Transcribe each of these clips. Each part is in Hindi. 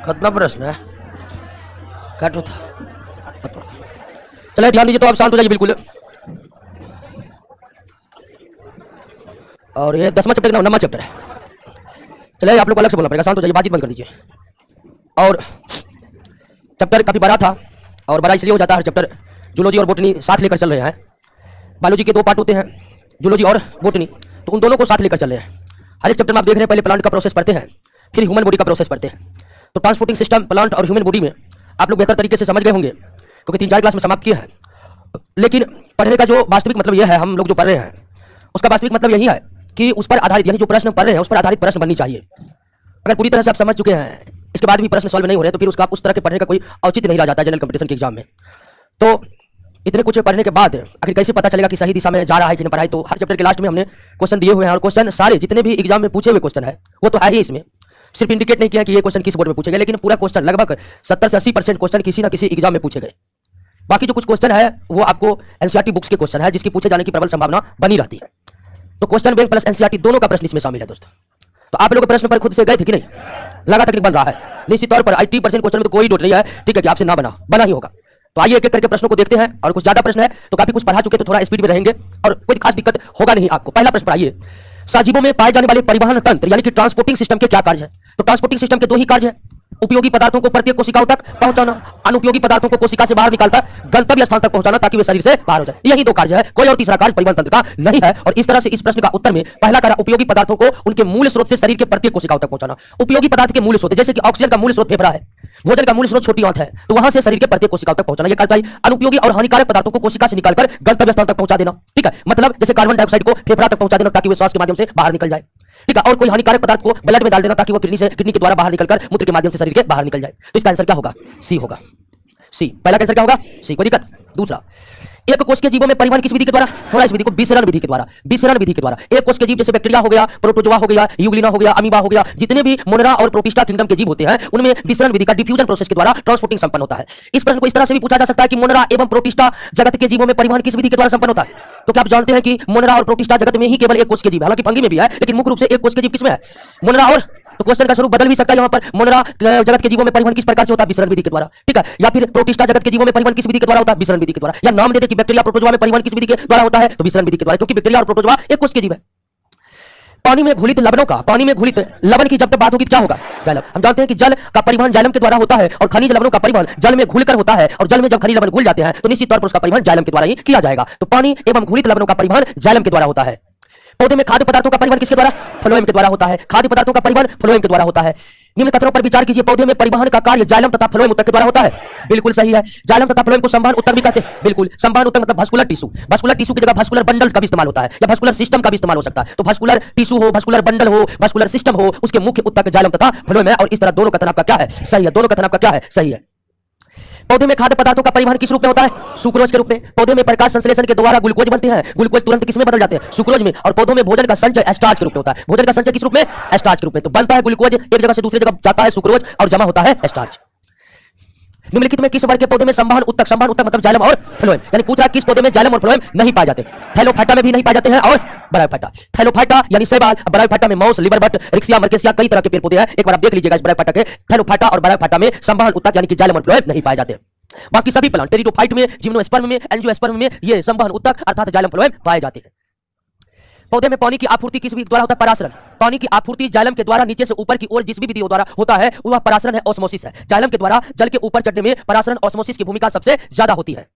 कितना प्रश्न है? काटो था। चलिए ध्यान दीजिए, तो आप शांत हो जाइए बिल्कुल। और ये 10वां चैप्टर का 9वां चैप्टर है। चलिए आप लोग को अलग से बोलना पड़ेगा, शांत हो जाइए, बातचीत बंद कर दीजिए। और चैप्टर काफी बड़ा था, और बड़ा इसलिए हो जाता है हर चैप्टर जूलॉजी और बोटनी साथ लेकर चल रहे हैं। बायोलॉजी के 2 पार्ट होते हैं, जूलॉजी और बोटनी, तो उन दोनों को साथ लेकर चल रहे हैं। हर एक चैप्टर में आप देख रहे हैं, पहले प्लांट का प्रोसेस पढ़ते हैं, फिर ह्यूमन बॉडी का प्रोसेस पढ़ते हैं। तो ट्रांसपोर्टिंग सिस्टम प्लांट और ह्यूमन बॉडी में आप लोग बेहतर तरीके से समझ गए होंगे, क्योंकि 3-4 क्लास में समाप्त किया है। लेकिन पढ़ने का जो वास्तविक मतलब यह है, हम लोग जो पढ़ रहे हैं उसका वास्तविक मतलब यही है कि उस पर आधारित, यानी जो प्रश्न पढ़ रहे हैं उस पर आधारित प्रश्न बननी चाहिए। अगर पूरी तरह से आप समझ चुके हैं, इसके बाद भी प्रश्न सॉल्व नहीं हो रहे, तो फिर उसका उस तरह के पढ़ने का कोई औचित्य नहीं रह जाता है जनरल कंपटीशन के एग्जाम में। तो इतने कुछ पढ़ने के बाद आखिर कैसे पता चलेगा कि सही दिशा में जा रहा है कि नहीं पढ़ाई? तो हर चैप्टर के लास्ट में हमने क्वेश्चन दिए हुए हैं, और क्वेश्चन सारे जितने भी एग्जाम में पूछे हुए क्वेश्चन है वो तो है ही। इसमें सिर्फ इंडिकेट नहीं किया कि ये क्वेश्चन किस बोर्ड में पूछे गए, लेकिन पूरा क्वेश्चन लगभग 70 से 80% क्वेश्चन किसी ना किसी एग्जाम में पूछे गए। बाकी जो कुछ क्वेश्चन है वो आपको एनसीईआरटी बुक्स के क्वेश्चन है, जिसकी पूछे जाने की प्रबल संभावना बनी रहती है। तो क्वेश्चन बैंक प्लस एनसीईआरटी दोनों का प्रश्न इसमें शामिल है दोस्तों। तो आप लोग प्रश्न पर खुद से गए थे कि नहीं? लगा तक बन रहा है निश्चित तौर पर। 80% क्वेश्चन में तो कोई डाउट नहीं है, ठीक है, कि आपसे ना बना ही होगा। तो आइए एक एक करके प्रश्नों को देखते हैं। और कुछ ज्यादा प्रश्न है तो काफी कुछ पढ़ा चुके, तो थोड़ा स्पीड में रहेंगे और कोई खास दिक्कत होगा नहीं आपको। पहला प्रश्न पढ़ाइए, सजीवों में पाए जाने वाले परिवहन तंत्र यानी कि ट्रांसपोर्टिंग सिस्टम के क्या कार्य है? तो ट्रांसपोर्टिंग सिस्टम के 2 ही कार्य हैं, उपयोगी पदार्थों को प्रत्येक कोशिकाओं तक पहुंचाना, अनुपयोगी पदार्थों को कोशिका से बाहर निकालकर गंतव्य स्थान तक पहुंचाना ताकि वे शरीर से बाहर हो जाए। यही 2 कार्य है, कोई और तीसरा कार्य परिवहन तंत्र का नहीं है। और इस तरह से इस प्रश्न का उत्तर में पहला कार्य उपयोगी पदार्थों को उनके मूल स्रोत से शरीर के प्रत्येक कोशिकाओं तक पहुंचाना। उपयोगी पदार्थ के मूल स्रोत, जैसे कि ऑक्सीजन का मूल स्रोत फेफड़ा है, भोजन का मूल स्रोत छोटी आंत है, तो वहां से शरीर के प्रत्येक कोशिकाओं तक पहुंचाना। यह कार्य अनुपयोगी और हानिकारक पदार्थों को कोशिका से निकालकर गंतव्य स्थान तक पहुंचा देना, ठीक है, मतलब जैसे कार्बन डाइऑक्साइड को फेफड़ा तक पहुंचा देना ताकि वे श्वास के माध्यम से बाहर निकल जाए, ठीक है, और कोई हानिकारक पदार्थ को ब्लड में डाल देना ताकि वो किडनी के द्वारा बाहर निकलकर मूत्र के माध्यम से शरीर के बाहर निकल जाए। तो इसका आंसर क्या होगा? सी होगा। सी पहला आंसर क्या होगा? सी। कोई दिक्कत? दूसरा, एक कोश के जीवों में परिवहन किस विधि के द्वारा? थोड़ा इस विधि को विसरण विधि के द्वारा, विसरण विधि के द्वारा। एक कोश के जीव जैसे बैक्टीरिया हो गया, प्रोटोजोआ हो गया, यूग्लिना हो गया, अमीबा हो गया, जितने भी मोनेरा और प्रोटिस्टा किंगडम के जीव होते हैं उनमें विसरण विधि का डिफ्यूजन प्रोसेस के द्वारा ट्रांसपोर्टिंग संपन्न होता है। इस प्रश्न को इस तरह से भी पूछा जा सकता है कि मोनेरा एवं प्रोटिस्टा जगत के जीवों में परिवहन किस विधि के द्वारा संपन्न होता है? तो क्या आप जानते हैं कि मोनेरा और प्रोटिस्टा जगत में ही केवल एक कोश के जीव, हालांकि फंगी में भी है, लेकिन मुख्य रूप से एक कोश के जीव किसमें है? मोनेरा और। तो क्वेश्चन का स्वरूप बदल भी सकता है यहाँ पर, मोनेरा जगत के जीवों में परिवहन किस प्रकार से होता है? विसरण विधि के द्वारा, ठीक है, या फिर प्रोटिस्टा जगत के जीवों में परिवहन किस विधि के द्वारा होता है? विसरण विधि के द्वारा। या नाम दे दे कि बैक्टीरिया प्रोटोजोआ में परिवहन किस विधि के द्वारा होता है? तो विसरण विधि के द्वारा, क्योंकि बैक्टीरिया और प्रोटोजोआ एक कोश के जीव है। पानी में घुलित लवणों का, पानी में घुलित लवण की जब तक बात होगी क्या होगा? जाइलम। हम जानते हैं कि जल का परिवहन जाइलम के द्वारा होता है और खनिज लवणों का परिवहन जल में घुलकर होता है, और जल में जब खनिज लवण घुल जाते हैं तो निश्चित तौर पर उसका परिवहन जाइलम के द्वारा ही किया जाएगा। तो पानी एवं घुलित लवणों का परिवहन जाइलम के द्वारा होता है। पौधे में खाद्य पदार्थों का परिवहन किसके द्वारा? फ्लोएम के द्वारा होता है। खाद्य पदार्थों का परिवहन फ्लोएम के द्वारा होता है। निम्न कथनों पर विचार कीजिए, पौधे में परिवहन का कार्य जाइलम तथा फ्लोएम उत्तक के द्वारा होता है। बिल्कुल सही है, जाइलम तथा फ्लोएम को संवहन उत्तक भी कहते हैं। बिल्कुल, संवहन उत्तक मतलब भस्कुलर टिश्यू, भस्कुलर टिश्यू की जगह भस्कुलर बंडल का भी इस्तेमाल होता है, या भस्कुलर सिस्टम का भी इस्तेमाल हो सकता है। तो भस्कुलर टिश्यू हो, भस्कुलर बंडल हो, भस्कुलर सिस्टम हो, उसके मुख्य उत्तक जाइलम तथा फ्लोएम है। और इस तरह दोनों कथन आपका क्या है? सही है। दोनों कथन आपका क्या है? सही है। पौधे में खाद्य पदार्थों का परिवहन किस रूप में होता है? सुक्रोज के रूप में। पौधे में प्रकाश संश्लेषण के द्वारा ग्लूकोज बनते हैं, ग्लूकोज तुरंत किसमें बदल जाते हैं? सुक्रोज में। और पौधों में भोजन का संचय स्टार्च के रूप में होता है। भोजन का संचय किस रूप में? स्टार्च के रूप में। तो बनता है ग्लूकोज, एक जगह से दूसरी जगह जाता है सुक्रोज और जमा होता है स्टार्च। निम्नलिखित में किस वर्ग के पौधे में संवहन उत्तक, संवहन उत्तक मतलब जाइलम और फ्लोएम, यानी पूछ रहा है किस पौधे में जाइलम और फ्लोएम नहीं पाए जाते? थैलोफाइटा में भी नहीं पाए जाते हैं और ब्रायोफाइटा। थैलोफाइटा यानी शैवाल, ब्रायोफाइटा में माउस, लिवर बट, रिक्सिया, मर्केसिया, कई तरह के पेड़ पौधे हैं। एक बार आप देख लीजिएगा इस ब्रायोफाइटा के। थैलोफाइटा और ब्रायोफाइटा में संवहन उत्तक यानी कि जाइलम और फ्लोएम नहीं पाए जाते। बाकी सभी प्लांट टेरिडोफाइट में, जिम्नोस्पर्म में, एंजियोस्पर्म में ये संवहन उत्तक अर्थात जाइलम फ्लोएम पाए जाते हैं। पौधे में पानी की आपूर्ति किस विधि द्वारा होता है? परासरण। पानी की आपूर्ति जाइलम के द्वारा नीचे से ऊपर की ओर जिस भी विधि द्वारा होता है वह परासरण है, ऑस्मोसिस है। जाइलम के द्वारा जल के ऊपर चढ़ने में परासरण ऑस्मोसिस की भूमिका सबसे ज्यादा होती है।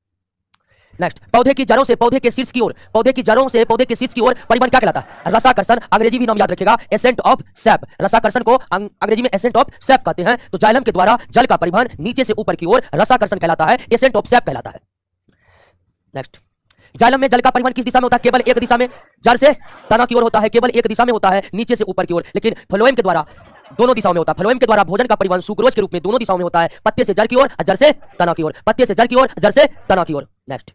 नेक्स्ट, पौधे की जड़ों से पौधे के शीर्ष की ओर, पौधे की जड़ों से पौधे के शीर्ष की ओर परिवहन क्या कहलाता है? रसाकर्षण। अंग्रेजी भी नाम याद रखेगा, एसेंट ऑफ सैप। रसाकर्षण को अंग्रेजी में एसेंट ऑफ सैप कहते हैं। तो जाइलम के द्वारा जल का परिवहन नीचे से ऊपर की ओर रसाकर्षण कहलाता है, एसेंट ऑफ सैप कहलाता है। नेक्स्ट, जाइलम में जल का परिवहन किस दिशा में होता है? केवल एक दिशा में, जड़ से तना की ओर होता है, केवल एक दिशा में होता है, नीचे से ऊपर की ओर। लेकिन फ्लोएम के द्वारा दोनों दिशाओं में होता है। फ्लोएम के द्वारा भोजन का परिवहन सुक्रोज के रूप में दोनों दिशाओं में होता है, पत्ते से जड़ की ओर, जड़ से तना की ओर, पत्ते से जड़ की ओर, जड़ से तना की ओर। नेक्स्ट,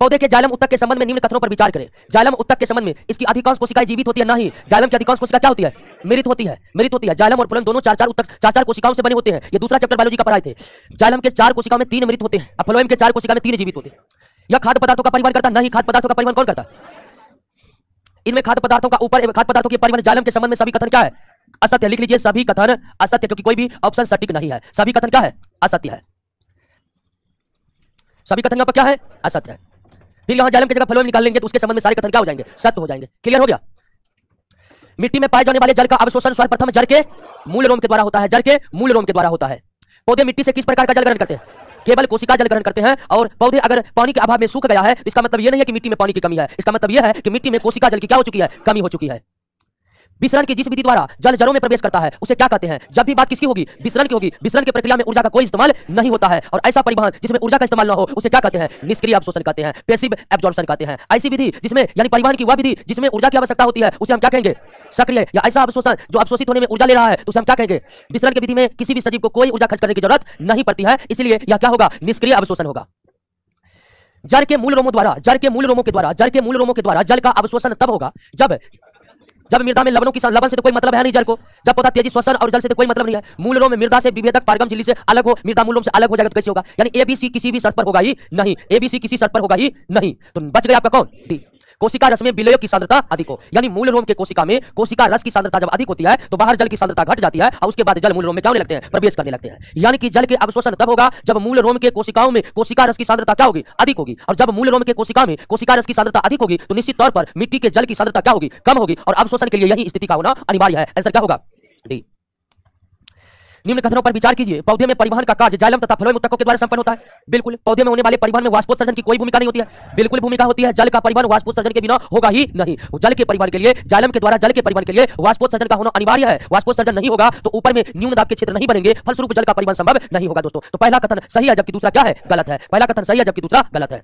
पौधे के जाइलम उत्तक के संबंध में निम्न कथनों पर विचार करें। जाइलम उत्तक के संबंध में इसकी अधिकांश कोशिकाएं जीवित होती है? नहीं, जाइलम की अधिकांश कोशिका क्या होती है? मृत होती है, मृत होती है। जाइलम और फ्लोएम दोनों चार चार कोशिकाओं से बने होते हैं। ये दूसरा चैप्टर बायोलॉजी का पढ़ाए थे। जाइलम के 4 कोशिकाओं में 3 मृत होते हैं, फ्लोएम के 4 कोशिकाओं में 3 जीवित होते हैं। यह खाद्य पदार्थों का परिवहन करता नहीं, खाद्य पदार्थों का परिवहन कौन करता? इनमें खाद्य पदार्थों का ऊपर, खाद्य पदार्थों के परिवहन जाइलम के संबंध में सभी कथन क्या है? असत्य लिख लीजिए, सभी कथन असत्य, क्योंकि कोई भी ऑप्शन सटीक नहीं है। सभी कथन क्या है? असत्य है। सभी कथन यहाँ पर क्या है? असत्य है। फिर यहाँ जालम की जगह फ्लोएम निकाल लेंगे तो उसके संबंध में सारे कथन क्या हो जाएंगे? सत्य हो जाएंगे। क्लियर हो गया? मिट्टी में पाए जाने वाले जल का अवशोषण सर्वप्रथम जड़ के मूल रोम के द्वारा होता है। जड़ के मूल रोम के द्वारा होता है। पौधे मिट्टी से किस प्रकार का जल ग्रहण करते हैं? केवल कोशिका जल ग्रहण करते हैं। और पौधे अगर पानी के अभाव में सूख गया है तो इसका मतलब यह नहीं है कि मिट्टी में पानी की कमी है, इसका मतलब यह है कि मिट्टी में कोशिका जल की क्या हो चुकी है? कमी हो चुकी है। विसरण की जिस विधि द्वारा जल जड़ों में प्रवेश करता है उसे क्या कहते हैं? जब भी बात किसकी होगी? विसरण की होगी। विसरण की प्रक्रिया में ऊर्जा का कोई इस्तेमाल नहीं होता है और ऐसा परिवहन जिसमें ऊर्जा का इस्तेमाल न हो उसे क्या कहते हैं? निष्क्रिय अवशोषण कहते हैं, पैसिव एब्जॉर्प्शन कहते हैं। ऐसी विधि जिसमें यानी परिवहन की वह विधि जिसमें ऊर्जा की आवश्यकता होती है उसे हम क्या कहेंगे? सक्रिय। या ऐसा अवशोषण जो अवशोषित होने में ऊर्जा ले रहा है तो उसे हम क्या कहेंगे? विसरण की विधि में किसी भी सजीव को कोई ऊर्जा खर्च करने की जरूरत नहीं पड़ती है, इसलिए यह क्या होगा? निष्क्रिय अवशोषण होगा। जड़ के मूल रोमों द्वारा जल का अवशोषण तब होगा जब मृदा में लवणों की लवण से तो कोई मतलब है नहीं जल को, जब पौधा तेजी श्वसन और जल से तो कोई मतलब नहीं है। मूल रोम मृदा से विभेदक पारगम झिल्ली से अलग हो, मृदा मूल रोम से अलग हो जाएगा तो कैसे होगा? यानी ABC किसी भी शर्त पर होगा ही नहीं, ABC किसी शर्त पर होगा ही नहीं। तो बच गया आपका कौन? डी। कोशिका रस में विलय की सांद्रता अधिक हो, यानी मूल रोम के कोशिका में कोशिका रस की सांद्रता जब अधिक होती है तो बाहर जल की सांद्रता घट जाती है और उसके बाद जल मूल रोम में क्या होने लगते हैं? प्रवेश करने लगते हैं। यानी कि जल के अवशोषण तब होगा जब मूल रोम के कोशिकाओं में कोशिका रस की सांद्रता क्या होगी? अधिक होगी। और जब मूल रोम के कोशिका में कोशिका रस की सांद्रता अधिक होगी तो निश्चित तौर पर मिट्टी के जल की सांद्रता क्या होगी? कम होगी और अवशोषण के लिए यही स्थिति का होना अनिवार्य है। आंसर क्या होगा? डी। निम्न कथनों पर विचार कीजिए। पौधे में परिवहन का कार्य जाइलम तथा फ्लोएम ऊतकों के द्वारा संपन्न होता है। बिल्कुल। पौधे में होने वाले परिवहन में वाष्पोत्सर्जन की कोई भूमिका नहीं होती है। बिल्कुल भूमिका होती है। जल का परिवहन वाष्पोत्सर्जन के बिना होगा ही नहीं। जल के परिवहन के लिए जाइलम के द्वारा जल के परिवहन के लिए वाष्पोत्सर्जन का होना अनिवार्य है। वाष्पोत्सर्जन नहीं होगा तो ऊपर में न्यून दाब के क्षेत्र नहीं बनेंगे, फलस्वरूप जल का परिवहन संभव नहीं होगा। दोस्तों तो पहला कथन सही है जबकि दूसरा क्या है? गलत है। पहला कथन सही है जबकि दूसरा गलत है।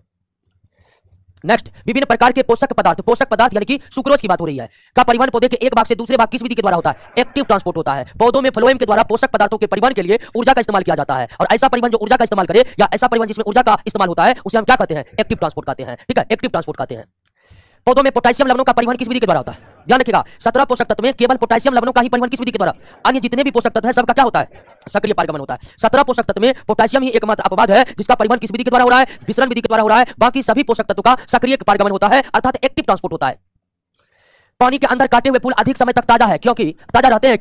नेक्स्ट, विभिन्न प्रकार के पोषक पदार्थ यानी कि सुक्रोज की बात हो रही है, का परिवहन पौधे के एक भाग से दूसरे भाग किस विधि के द्वारा होता है? एक्टिव ट्रांसपोर्ट होता है। पौधों में फ्लोएम के द्वारा पोषक पदार्थों के परिवहन के लिए ऊर्जा का इस्तेमाल किया जाता है और ऐसा परिवहन जो ऊर्जा का इस्तेमाल करे या ऐसा परिवहन जिसमें ऊर्जा का इस्तेमाल होता है उसे हम क्या कहते हैं? एक्टिव ट्रांसपोर्ट कहते हैं। ठीक है, एक्टिव ट्रांसपोर्ट कहते हैं। पौधों में पोटेशियम लवणों का परिवहन किस विधि के द्वारा होता है? ध्यान रखिएगा, 17 पोषक तत्व में केवल पोटेशियम लवणों का ही परिवहन किस विधि के द्वारा? अन्य जितने भी पोषक तत्व है सबका क्या होता है? सक्रिय पारगमन होता है। 17 पोषक तत्व में पोटेशियम ही एकमात्र अपवाद है जिसका परिवहन किस विधि के द्वारा हो रहा है? विसरण विधि के द्वारा हो रहा है। बाकी सभी पोषक तत्व का सक्रिय पारगमन होता है अर्थात एक्टिव ट्रांसपोर्ट होता है। पानी के अंदर काटे हुए फूल अधिक समय तक ताजा रहते हैं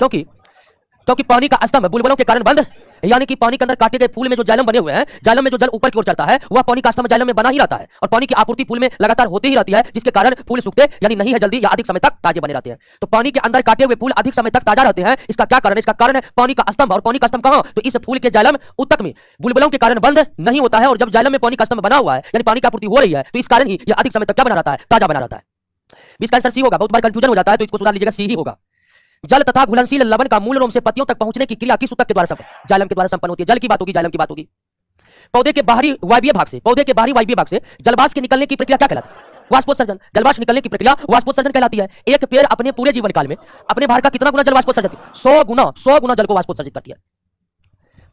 क्योंकि पानी का स्तंभ बुलबुलों के कारण बंद, यानी कि पानी के अंदर काटे गए फूल में जो जाइलम बने हुए हैं, जाइलम में जो जल ऊपर की ओर चढ़ता है वह पानी का स्तंभ जाइलम में बना ही रहता है और पानी की आपूर्ति फूल में लगातार होती ही रहती है, जिसके कारण फूल सूखते यानी नहीं है जल्दी या अधिक समय तक ताजे बने रहते हैं। तो पानी के अंदर काटे हुए फूल अधिक समय तक ताजा रहते हैं। इसका क्या कारण है? इसका कारण है पानी का स्तंभ। और पानी का स्तंभ कहां? तो इस फूल के जाइलम ऊतक में बुलबुलों के कारण बंद नहीं होता है और जब जाइलम में पानी का स्तंभ बना हुआ है यानी पानी की आपूर्ति हो रही है तो इस कारण ही यह अधिक समय तक क्या बना रहता है? ताजा बना रहता है। इसका आंसर सी होगा। बहुत बार कंफ्यूजन हो जाता है तो इसको सुधार लीजिएगा, सी ही होगा। जल तथा घुलनशील लवण का मूल रोम से पत्तियों तक पहुंचने की क्रिया किस ऊतक के द्वारा संपन्न? जाइलम के द्वारा संपन्न होती है। जल की बात होगी, जाइलम की बात होगी। पौधे के बाहरी वायवीय भाग से जलवाष्प के निकलने की प्रक्रिया क्या कहलाती है? वाष्पोत्सर्जन। जलवाष्प निकलने की प्रक्रिया वाष्पोत्सर्जन कहलाती है। एक पेड़ अपने पूरे जीवन काल में अपने बाहर का कितना गुना जल वाष्पोत्सर्जन करती है? 100 गुना जल को वाष्पोत्सर्जित करती है।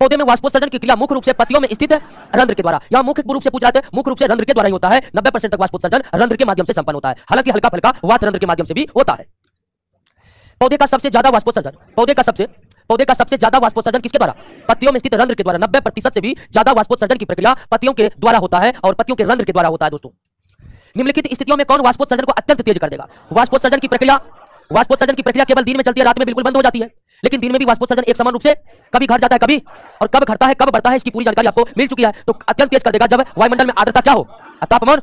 पौधे में वाष्पोत्सर्जन की क्रिया मुख्य रूप से पत्तियों में स्थित रंध्र के द्वारा, यहाँ मुख्य रूप से पूछ रहे थे, मुख्य रूप से रंध्र के द्वारा ही होता है। 90% तक वाष्पोत्सर्जन रंध्र के माध्यम से संपन्न होता है, हालांकि हल्का फुल्का वात रंध्र के माध्यम से भी होता है। पौधे का सबसे ज्यादा वाष्पोत्सर्जन किसके द्वारा? पत्तियों में स्थित रंध्र के द्वारा। 90% से भी ज्यादा वाष्पोत्सर्जन की प्रक्रिया पत्तियों के द्वारा होता है और पत्तियों के रंध्र के द्वारा होता है। दोस्तों निम्नलिखित स्थितियों में कौन वाष्पोत्सर्जन को अत्यंत तेज कर देगा? वाष्पोत्सर्जन की प्रक्रिया केवल दिन में चलती है, रात में बिल्कुल बंद हो जाती है। लेकिन दिन में भी वाष्पोत्सर्जन एक समान रूप से कभी घट जाता है कभी, और कब घटता है कब बढ़ता है इसकी पूरी जानकारी आपको मिल चुकी है। तो अत्यंत तेज कर देगा जब वायुमंडल में आर्द्रता क्या हो? तापमान,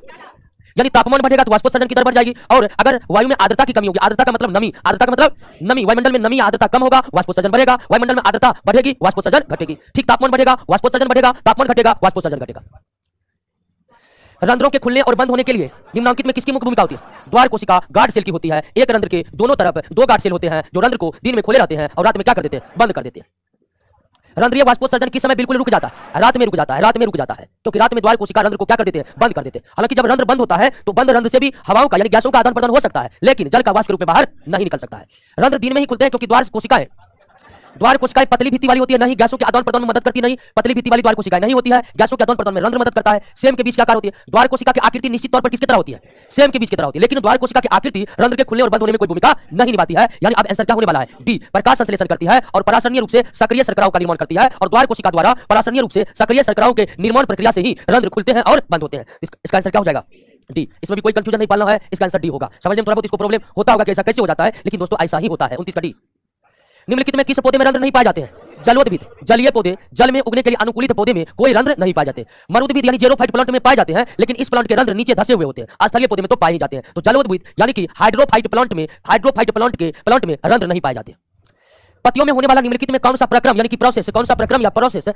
यानी तापमान बढ़ेगा तो वाष्पोत्सर्जन की दर बढ़ जाएगी। और अगर वायु में आर्द्रता की कमी होगी, आर्द्रता का मतलब नमी, वायुमंडल में नमी आर्द्रता कम होगा, वाष्पोत्सर्जन बढ़ेगा। वायुमंडल में आर्द्रता बढ़ेगी, वाष्पोत्सर्जन घटेगी। ठीक, तापमान बढ़ेगा, वाष्पोत्सर्जन बढ़ेगा, तापमान घटेगा, वाष्पोत्सर्जन घटेगा। रंध्रों के खुलने और बंद होने के लिए निम्नांकित में किसकी मुख्य भूमिका होती है? द्वार कोशिका गार्ड सेल की होती है। एक रंध्र के दोनों तरफ 2 गार्ड सेल होते हैं जो रंध्र को दिन में खोले रहते हैं और रात में क्या कर देते हैं? बंद कर देते हैं। रंध्रीय वाष्पोत्सर्जन किस समय बिल्कुल रुक जाता है? रात में रुक जाता है, क्योंकि रात में द्वार कोशिका रंध्र को क्या कर देते हैं? बंद कर देते हैं। हालांकि जब रंध्र बंद होता है तो बंद रंध्र से भी हवाओं का यानी गैसों का आदान प्रदान हो सकता है, लेकिन जल का वाष्प के रूप में बाहर नहीं निकल सकता है। रंध्र दिन में ही खुलते हैं क्योंकि द्वार कोशिकाएं पतली भित्ति वाली होती है, नहीं गैसों के आदान प्रदान में मदद करती, नहीं पतली भित्ति वाली द्वार कोशिकाएं नहीं होती है, गैसों के आदान प्रदान में रंध्र मदद करता है। सेम के बीच क्या आकार होती है? द्वार कोशिका की आकृति निश्चित तौर पर किसकी तरह होती है? सेम के बीच की तरह होती है, लेकिन द्वार कोशिका की आकृति रंध्र के खुलने और बंद होने में कोई भूमिका नहीं निभाती है। यानी अब आंसर क्या होने वाला है? डी, प्रकाश संश्लेषण करती है और परासरणीय रूप से सक्रिय शर्कराओं का निर्माण करती है, और द्वार कोशिका द्वारा परासरणीय रूप से सक्रिय शर्कराओं के निर्माण प्रक्रिया से ही रंध्र खुलते हैं और बंद होते हैं। इसका आंसर क्या हो जाएगा? डी। इसमें भी कोई कंफ्यूजन नहीं पालना है, इसका आंसर डी होगा। समझने में थोड़ा बहुत इसको प्रॉब्लम होता होगा कि ऐसा कैसे हो जाता है, लेकिन दोस्तों ऐसा ही होता है। 29 का डी। निम्नलिखित में किस पौधे में रंध्र नहीं पाए जाते हैं? जलोद्भिद, जलीय पौधे, जल में उगने के लिए अनुकूलित पौधे में कोई रंध्र नहीं पाए जाते। मरुद्भिद यानी जेरोफाइट प्लांट में पाए जाते हैं, लेकिन इस प्लांट के रंध्र नीचे धसे हुए होते हैं। स्थलीय पौधे में तो पाए ही जाते हैं। तो जलोद्भिद यानी कि हाइड्रोफाइट प्लांट में रंध्र नहीं पाए जाते। पत्तियों में होने वाला निम्नलिखित में कौन सा प्रक्रम यानी कि प्रोसेस, कौन सा प्रक्रम या प्रोसेस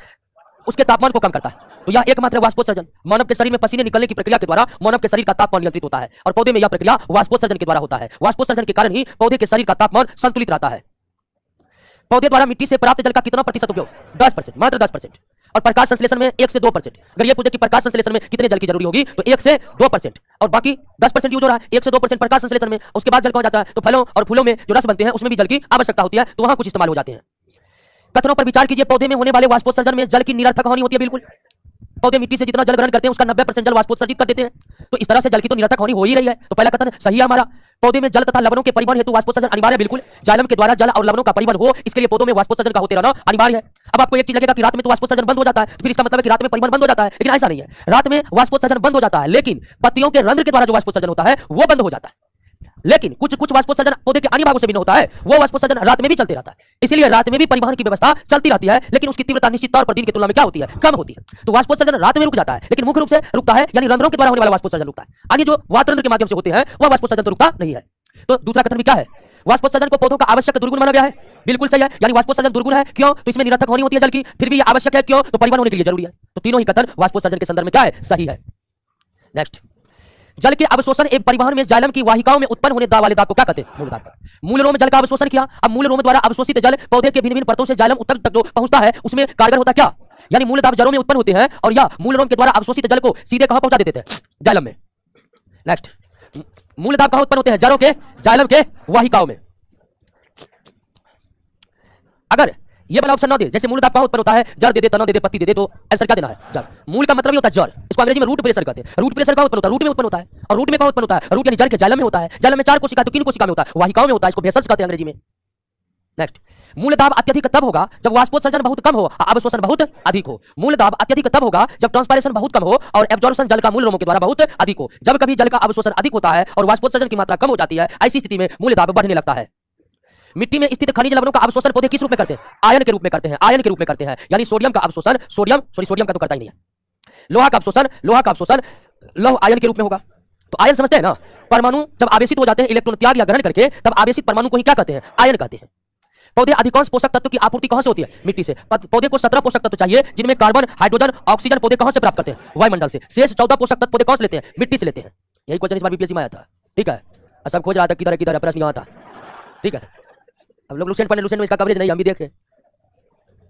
उसके तापमान को कम करता है? तो यह एकमात्र वाष्पोत्सर्जन। मानव के शरीर में पसीने निकलने की प्रक्रिया के द्वारा मानव के शरीर का तापमान नियंत्रित होता है और पौधे में यह प्रक्रिया वाष्पोत्सर्जन के द्वारा होता है। वाष्पोत्सर्जन के कारण ही पौधे के शरीर का तापमान संतुलित रहता है। पौधे द्वारा मिट्टी से प्राप्त जल का कितना प्रतिशत उपयोग? 10%, मात्र 10%। और प्रकाश संश्लेषण में 1 से 2%। अगर ये पूछे कि प्रकाश संश्लेषण में कितने जल की जरूरी होगी तो 1 से 2%, और बाकी 10% यूज हो रहा है। 1 से 2% प्रकाश संश्लेषण में, उसके बाद जल कहाँ जाता है? तो फलों और फूलों में जो रस बनते हैं उसमें भी जल की आवश्यकता होती है, तो वहां कुछ इस्तेमाल हो जाते हैं। कथनों पर विचार कीजिए। पौधे में होने वाले वाष्पोत्सर्जन में जल की निरर्थक हानि होती है। बिल्कुल, पौधे मिट्टी से जितना जल ग्रहण करते हैं उसका 90% जल वाष्पोत्सर्जित कर देते हैं, तो इस तरह से जल की तो निरर्थक हानि हो ही रही है। तो पहला कथन सही है हमारा। पौधे में जल तथा लवणों के परिवहन हेतु वाष्पोत्सर्जन अनिवार्य है। बिल्कुल, जाइलम के द्वारा जल और लवणों का परिवहन हो, इसके लिए पौधों में वाष्पोत्सर्जन का होते रहना अनिवार्य है। अब आपको एक चीज लगेगा कि रात में तो वाष्पोत्सर्जन बंद हो जाता है, तो फिर इसका मतलब है कि रात में परिवहन बंद हो जाता है, लेकिन ऐसा नहीं है। रात में वाष्पोत्सर्जन बंद हो जाता है, लेकिन पत्तियों के रंध्र के द्वारा जो वाष्पोत्सर्जन होता है वो बंद हो जाता है। लेकिन कुछ वाष्पोत्सर्जन पौधे के अन्य भागों से भिन्न होता है, वो वाष्पोत्सर्जन रात में भी चलते रहता है। इसलिए रात में भी परिवहन की व्यवस्था चलती रहती है, लेकिन उसकी तीव्रता निश्चित तौर पर दिन की तुलना में क्या होती है? कम होती है। तो वाष्पोत्सर्जन रात में रुक जाता है, लेकिन मुख्य रूप से रुकता है यानी रंध्रों के द्वारा होने वाला वाष्पोत्सर्जन रुकता है। अन्य जो वातरंध्र के माध्यम से होते हैं वह वाष्पोत्सर्जन तो रुकता नहीं है। तो दूसरा कथन भी क्या है? वाष्पोत्सर्जन को पौधों का आवश्यक दुर्गुण माना गया है। बिल्कुल सही है, यानी वाष्पोत्सर्जन दुर्गुण है। क्यों? तो इसमें निरर्थक हानि होती है जल की, फिर भी ये आवश्यक है। क्यों? तो परिवहन होने के लिए जरूरी है। तो तीनों ही कथन वाष्पोत्सर्जन के संदर्भ में क्या है? सही है। नेक्स्ट, जल के अवशोषण एवं परिवहन में जाइलम की वाहिकाओं में उत्पन्न होने वाले दाब को क्या कहते हैं? मूल दाब। मूल रोम जल का अवशोषण किया। अब मूल रोम द्वारा अवशोषित जल पौधे के भिन्न भिन्न परतों से जाइलम उत्तक तक जो पहुंचता है उसमें कारगर होता क्या? यानी मूल दाब जड़ों में उत्पन्न होते हैं और या मूल रोम के द्वारा अवशोषित जल को सीधे कहां पहुंचा देते थे? जाइलम में। नेक्स्ट, मूल दाब कहां उत्पन्न होते हैं? जड़ों के, जाइलम के वाहिकाओं में। अगर ये वाला ऑप्शन ना दे, जैसे मूल दाब कहां उत्पन्न होता है? जड़ दे दे, तना दे दे, पत्ती दे दे, तो आंसर क्या देना है? जड़। मूल का मतलब ही होता है जड़, इसको अंग्रेजी में रूट प्रेशर कहते हैं। रूट प्रेशर कहां उत्पन्न होता है? रूट में उत्पन्न होता है। और रूट में कहां उत्पन्न होता है? रूट यानी जड़ के जाइलम में होता है। जाइलम में 4 कोशिका तो किन कोशिका में होता है? वाहिकाओं में होता है, इसको भेषज कहते हैं अंग्रेजी में। नेक्स्ट, मूल दाब अत्यधिक तब होगा जब वाष्पोत्सर्जन बहुत कम हो, अवशोषण बहुत अधिक हो। मूल दाब अत्यधिक तब होगा जब ट्रांसपायरेशन बहुत कम हो और एब्जॉर्प्शन जल का मूल रोमों के द्वारा बहुत अधिक हो। जब कभी जल का अवशोषण अधिक होता है और वाष्पोत्सर्जन की मात्रा कम हो जाती है, ऐसी स्थिति में मूल दाब बढ़ने लगता है। मिट्टी में स्थित खनिज लवणों का अवशोषण पौधे किस रूप में करते हैं? आयन के रूप में करते हैं। आयन के रूप में करते हैं, यानी सोडियम का अवशोषण, सोडियम का तो करता ही नहीं है। लोहा का अवशोषण लौह आयन के रूप में होगा। तो आयन समझते हैं ना, परमाणु जब आवेशित हो जाते हैं इलेक्ट्रॉन त्याग या ग्रहण करके, तब आवेशित परमाणु को ही क्या कहते हैं? आयन कहते हैं। पौधे अधिकांश पोषक तत्व की आपूर्ति कहां से होती है? मिट्टी से। पौधे को 17 पोषक तत्व चाहिए, जिनमें कार्बन, हाइड्रोजन, ऑक्सीजन पौधे कहां से प्राप्त करते हैं? वायुमंडल से। शेष 14 पोषक तत्व पौधे कहां से लेते हैं? मिट्टी से लेते हैं। यही क्वेश्चन इस बार बीपीएससी में आया था। ठीक है, सब खोज रहा था किधर प्रश्न यहाँ था। ठीक है, हम लोग लुसेंट पढ़े, लुसेंट में इसका कवरेज नहीं, हम भी देखे।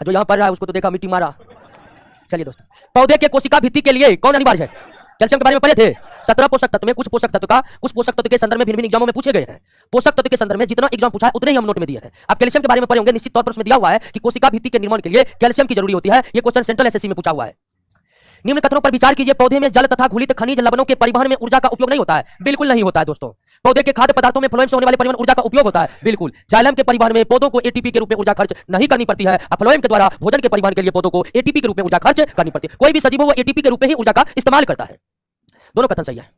जो यहाँ पढ़ रहा है उसको तो देखा मिट्टी मारा। चलिए दोस्तों, पौधे के कोशिका भित्ति के लिए कौन अनिवार्य है? कैल्शियम के बारे में पढ़े थे। 17 पोषक तत्व में कुछ पोषक तत्व के संदर्भ में भिन्न भिन्न एग्जामों में पूछे गए हैं। पोषक तत्व के संदर्भ में जितना एग्जाम पूछा है उतने ही हम नोट में दिए हैं। आप कैल्शियम के बारे में पढ़े होंगे, निश्चित तौर पर उसमें दिया हुआ है कि कोशिका भित्ति के निर्माण के लिए कैल्शियम की जरूरी होती है। ये क्वेश्चन सेंट्रल एसएससी में पूछा हुआ है। निम्न कथनों पर विचार कीजिए। पौधे में जल तथा घुलित खनिज लवणों के परिवहन में ऊर्जा का उपयोग नहीं होता है। बिल्कुल नहीं होता है दोस्तों। पौधे के खाद्य पदार्थों में फ्लोएम से होने वाले परिवहन ऊर्जा का उपयोग होता है। बिल्कुल। जाइलम के परिवहन में पौधों को एटीपी के रूप में ऊर्जा खर्च नहीं करनी पड़ती है। फ्लोएम के द्वारा भोजन के परिवहन के लिए पौधों को एटीपी के रूप में ऊर्जा खर्च करनी पड़ती है। कोई भी सजीव वो एटीपी के रूप में ही ऊर्जा का इस्तेमाल करता है। दोनों कथन सही है।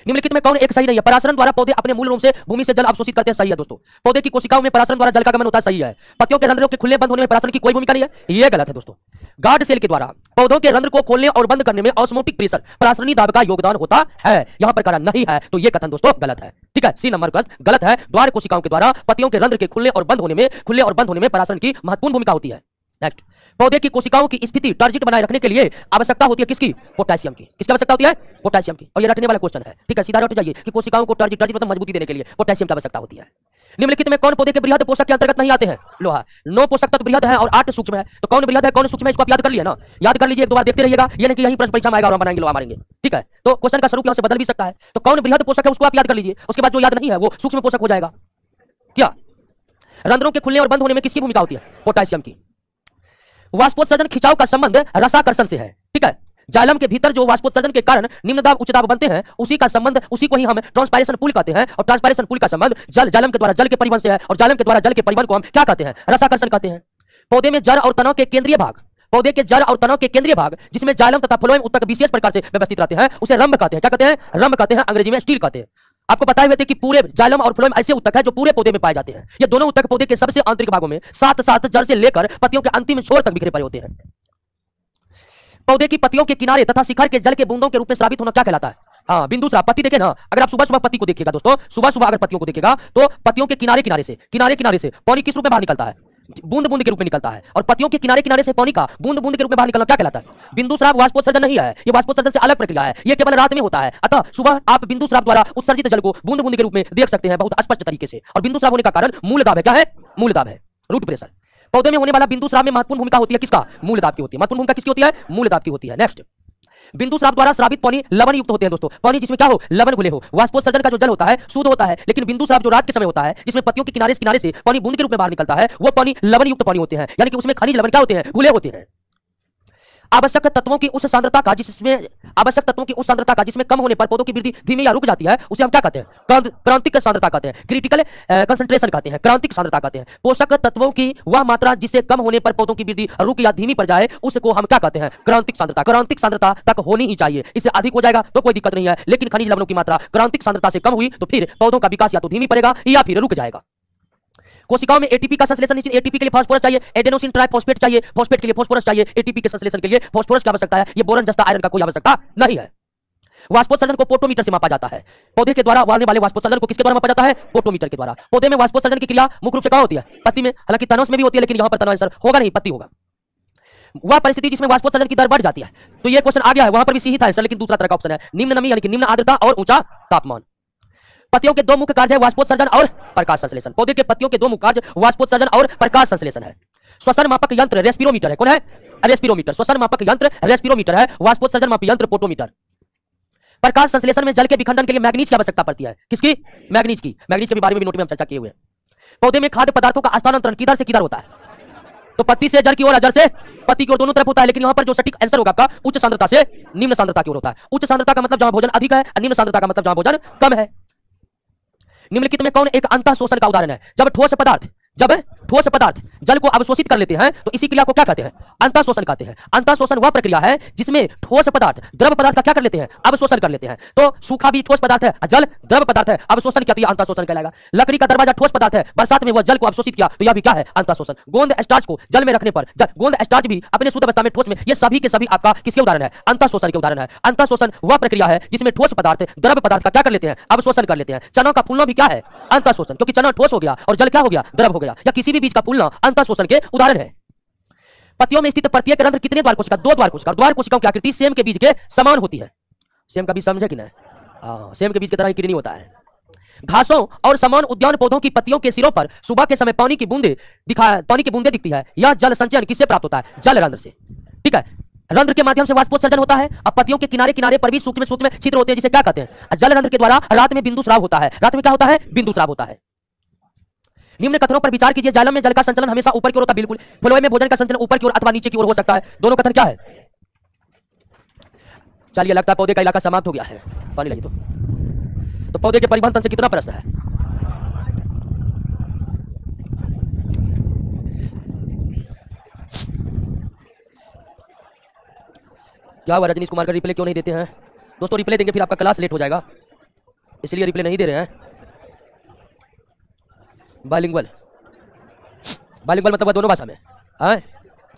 निम्नलिखित में कौन एक सही नहीं है? परासरण द्वारा पौधे अपने मूल रूप से भूमि से जल अवशोषित करते हैं। सही है दोस्तों। पौधे की कोशिकाओं में परासरण द्वारा जल का गमन होता है। सही है। पत्तियों के रंध्रों के खुलने बंद होने में परासरण की कोई भूमिका नहीं है। यह गलत है दोस्तों। गार्ड सेल के द्वारा पौधों के रंध्र को खोलने और बंद करने में ऑस्मोटिक प्रेशर, परासरणी दाब का योगदान होता है। यहां पर कारण नहीं है, तो यह कथन दोस्तों गलत है। ठीक है, सी नंबर का गलत है। द्वार कोशिकाओं के द्वारा पत्तियों के रंध्र के खुलने और बंद होने में परासरण की महत्वपूर्ण भूमिका होती है। नेक्स्ट, पौधे की कोशिकाओं की स्थिति टर्जिट बनाए रखने के लिए आवश्यकता होती है किसकी? पोटेशियम की। किसकी आवश्यकता होती है? पोटेशियम की। और ये रटने वाला क्वेश्चन है। ठीक है, सीधा रट जाइए कि कोशिकाओं को टर्जिट मतलब मजबूती देने के लिए पोटेशियम की आवश्यकता होती है। निम्नलिखित में कौन पौधे के बृहद पोषक के अंतर्गत नहीं आते हैं? लोहा। 9 पोषक तत्व बृहद है और 8 सूक्ष्म है। तो कौन बृहद है कौन सूक्ष्म है, इसको आप याद कर लिया ना। याद कर लीजिए, एक दो बार देखते रहिएगा। ये नहीं कि यही प्रश्न परीक्षा में आएगा और हम बनाएंगे लोहा मारेंगे। ठीक है, तो क्वेश्चन का स्वरूप यहां से बदल भी सकता है। तो कौन बृहद पोषक है उसको आप याद कर लीजिए। उसके बाद जो याद नहीं है वो सूक्ष्म पोषक हो जाएगा। क्या? रंध्रों के खुलने और बंद होने में किसकी भूमिका होती है? पोटेशियम की। वाष्पोत्सर्जन खिंचाव का संबंध रसाकर्षण से है। ठीक है, जाइलम के भीतर जो वाष्पोत्सर्जन के कारण निम्न दाब उच्च दाब बनते हैं, उसी का संबंध, उसी को ही हम ट्रांसपायरेशन पुल कहते हैं। और ट्रांसपायरेशन पुल का संबंध जाइलम के द्वारा जल के परिवहन से है। और जाइलम के द्वारा जल के परिवहन को हम क्या कहते हैं? रसाकर्षण कहते हैं। पौधे में जड़ और तनों के केंद्रीय भाग, पौधे के जड़ और तनों के केंद्रीय भाग जिसमें जाइलम तथा फ्लोएम उत्तक विशेष प्रकार से व्यवस्थित रहते हैं, उसे रंभ कहते हैं। क्या कहते हैं? रंभ कहते हैं, अंग्रेजी में स्टील कहते हैं। आपको बताए हुए थे कि पूरे जाइलम और फ्लोएम ऐसे ऊतक है जो पूरे पौधे में पाए जाते हैं। ये दोनों ऊतक पौधे के सबसे आंतरिक भागों में साथ साथ जड़ से लेकर पत्तियों के अंतिम छोर तक बिखरे पड़े होते हैं। पौधे की पत्तियों के किनारे तथा शिखर के जल के बूंदों के रूप में स्रावित होना क्या कहलाता है? हाँ, बिंदु स्राव। पत्ती देखे ना, अगर आप सुबह सुबह पत्ती को देखिएगा दोस्तों, सुबह सुबह अगर पत्तियों को देखिएगा तो पत्तियों के किनारे किनारे से पानी किस रूप में बाहर निकलता है? बूंद बूंद के रूप में निकलता है। और पत्तियों के किनारे किनारे से पानी का बूंद बूंद के रूप में बाहर निकलना क्या कहलाता है? बिंदु स्राव वाष्पोत्सर्जन नहीं है, ये वाष्पोत्सर्जन से अलग प्रक्रिया है, ये केवल रात में होता है। अतः सुबह आप बिंदु स्राव द्वारा उत्सर्जित जल को बूंद बूंद के रूप में देख सकते हैं बहुत स्पष्ट तरीके से। और बिंदु स्राव होने का कारण मूल दाब है। क्या है? मूल दाब है, रूट प्रेशर। पौधे में होने वाला बिंदु स्राव में महत्वपूर्ण भूमिका होती है किसका? मूल दाब की होती है। महत्वपूर्ण भूमिका किसकी होती है? मूल दाब की होती है। नेक्स्ट, बिंदु स्राव द्वारा स्रावित पानी लवण युक्त होते हैं दोस्तों। पानी जिसमें क्या हो? लवण घुले हो। वाष्पोत्सर्जन का जो जल होता है शुद्ध होता है, लेकिन बिंदु स्राव जो रात के समय होता है जिसमें पत्तियों के किनारे से पानी बूंद के रूप में बाहर निकलता है, वो पानी लवण युक्त पानी होते हैं, यानी कि उसमें खनिज लवण क्या होते हैं? घुले होते हैं। आवश्यक तत्वों की उस सांद्रता का जिसमें कम होने पर पौधों की वृद्धि धीमी या रुक जाती है, उसे हम क्या कहते हैं? क्रांतिक सांद्रता कहते हैं, क्रिटिकल कंसंट्रेशन कहते हैं, क्रांतिक सांद्रता कहते हैं। पोषक तत्वों की वह मात्रा जिससे कम होने पर पौधों की वृद्धि रुक या धीमी पड़ जाए, उसको हम क्या कहते हैं? क्रांतिक सांद्रता। क्रांतिक सांद्रता तक होनी ही चाहिए, इससे अधिक हो जाएगा तो कोई दिक्कत नहीं है, लेकिन खनिज लवणों की मात्रा क्रांतिक सांद्रता से कम हुई तो फिर पौधों का विकास या तो धीमी पड़ेगा या फिर रुक जाएगा। कोशिकाओं में एटीपी का संश्लेषण, एटीपी के लिए फास्फोरस चाहिए, एडेनोसिन ट्राइफॉस्फेट चाहिए, फास्फेट के लिए फास्फोरस चाहिए, एटीपी के संश्लेषण के लिए फास्फोरस की आवश्यकता है। ये बोरन जस्ता आयरन का कोई आवश्यकता नहीं है। वाष्पोत्सर्जन को पोटोमीटर से मापा जाता है। पौधे के द्वारा होने वाले वाष्पोत्सर्जन को किसके द्वारा मापा जाता है? पोटोमीटर के द्वारा। पौधे में वाष्पोत्सर्जन की क्रिया मुख्य रूप से कहां होती है? पत्ती में। हालांकि तनस में भी होती है, लेकिन यहां पर तनस आंसर होगा नहीं, पत्ती होगा। वह परिस्थिति जिसमें वाष्पोत्सर्जन की दर बढ़ जाती है, तो ये क्वेश्चन आ गया है, वहां पर भी सी ही था आंसर, लेकिन दूसरा तरह का ऑप्शन है निम्न नमी, यानी कि निम्न आर्द्रता और ऊंचा तापमान। पत्तियों के दो मुख्य कार्य है वाष्पोत्सर्जन और प्रकाश संश्लेषण। पौधे के पत्तियों के दो मुख्य कार्य वाष्पोत्सर्जन और प्रकाश संश्लेषण है। श्वसन मापक यंत्र रेस्पिरोमीटर है। कौन है? रेस्पिरोमीटर। श्वसन मापक यंत्र रेस्पिरोमीटर है, वाष्पोत्सर्जन मापक यंत्र पोटोमीटर। प्रकाश संश्लेषण में जल के विखंडन के लिए मैग्नीज की आवश्यकता पड़ती है। किसकी? मैग्नीज की। मैग्नीज के बारे में भी नोट में हम चर्चा किए हुए हैं। पौधे में खाद्य पदार्थों का स्थानांतरण किधर से किधर होता है? तो पत्ती से जड़ की ओर, जड़ से पत्ती की ओर, दोनों तरफ होता है, लेकिन यहां पर जो सटीक आंसर होगा आपका उच्च सांद्रता से निम्न सांद्रता की ओर होता है। उच्च सांद्रता का मतलब जहां भोजन अधिक है, और निम्न सांद्रता का मतलब जहां भोजन कम है। निम्नलिखित में कौन एक अंतः शोषण का उदाहरण है? जब ठोस पदार्थ जल को अवशोषित कर लेते हैं तो इसी क्रिया को क्या कहते हैं? अंतः शोषण कहते हैं। अंतः शोषण वह प्रक्रिया है जिसमें ठोस पदार्थ द्रव पदार्थ का क्या कर लेते हैं? अवशोषण कर लेते हैं। तो सूखा भी ठोस पदार्थ है, जल द्रव पदार्थ है, अवशोषण किया तो यह अंतः शोषण कहलाएगा। लकड़ी का दरवाजा ठोस पदार्थ है, बरसात में वह जल को अवशोषित किया तो यह भी क्या है? अंतः शोषण। गोंद स्टार्च को जल में रखने पर गोंद स्टार्च भी अपने शुद्ध अवस्था में ठोस में, ये सभी के सभी आपका किसके उदाहरण है? अंतः शोषण के उदाहरण है। अंतः शोषण वह प्रक्रिया है जिसमें ठोस पदार्थ द्रव पदार्थ का क्या कर लेते हैं? अवशोषण कर लेते हैं। चना का फूलना भी क्या है? अंतः शोषण, क्योंकि चना ठोस हो गया और जल क्या हो गया? द्रव हो गया। या किसी भी बीज का फूलना अंतः शोषण के उदाहरण है। पत्तियों में स्थित प्रत्येक रंध्र कितने द्वार कोशिका? 2 द्वार कोशिका। द्वार कोशिकाओं की आकृति सेम के बीज के समान होती है। सेम का बीज समझे कि नहीं? सेम के बीज की तरह ही किडनी होता है। घासों और समान उद्यान पौधों की पत्तियों के सिरों पर सुबह के समय पानी की बूंदे दिखती है। यह जल संचयन किससे प्राप्त होता है? जल रंध्र से। ठीक है, रंध्र के माध्यम से वाष्पोत्सर्जन होता है। अब पत्तियों के किनारे किनारे पर भी सूक्ष्म सूक्ष्म छिद्र होते हैं, जिसे क्या कहते हैं? जल रंध्र के द्वारा रात में बिंदु स्राव होता है। रात में क्या होता है? बिंदु स्राव होता है। निम्न कथनों पर विचार कीजिए। जाइलम में जल का संचलन हमेशा ऊपर की ओर होता है, बिल्कुल। फ्लोएम में भोजन का संचलन ऊपर की ओर अथवा नीचे की ओर हो सकता है। दोनों कथन क्या है? चलिए, लगता है पौधे का इलाका समाप्त हो गया है। पानी लगी तो पौधे के परिवहन तंत्र से कितना प्रश्न है? क्या हुआ रजनीश कुमार का रिप्ले क्यों नहीं देते हैं? दोस्तों रिप्ले देंगे फिर आपका क्लास लेट हो जाएगा, इसलिए रिप्ले नहीं दे रहे हैं। बाइलिंगुअल मतलब दोनों भाषा में है।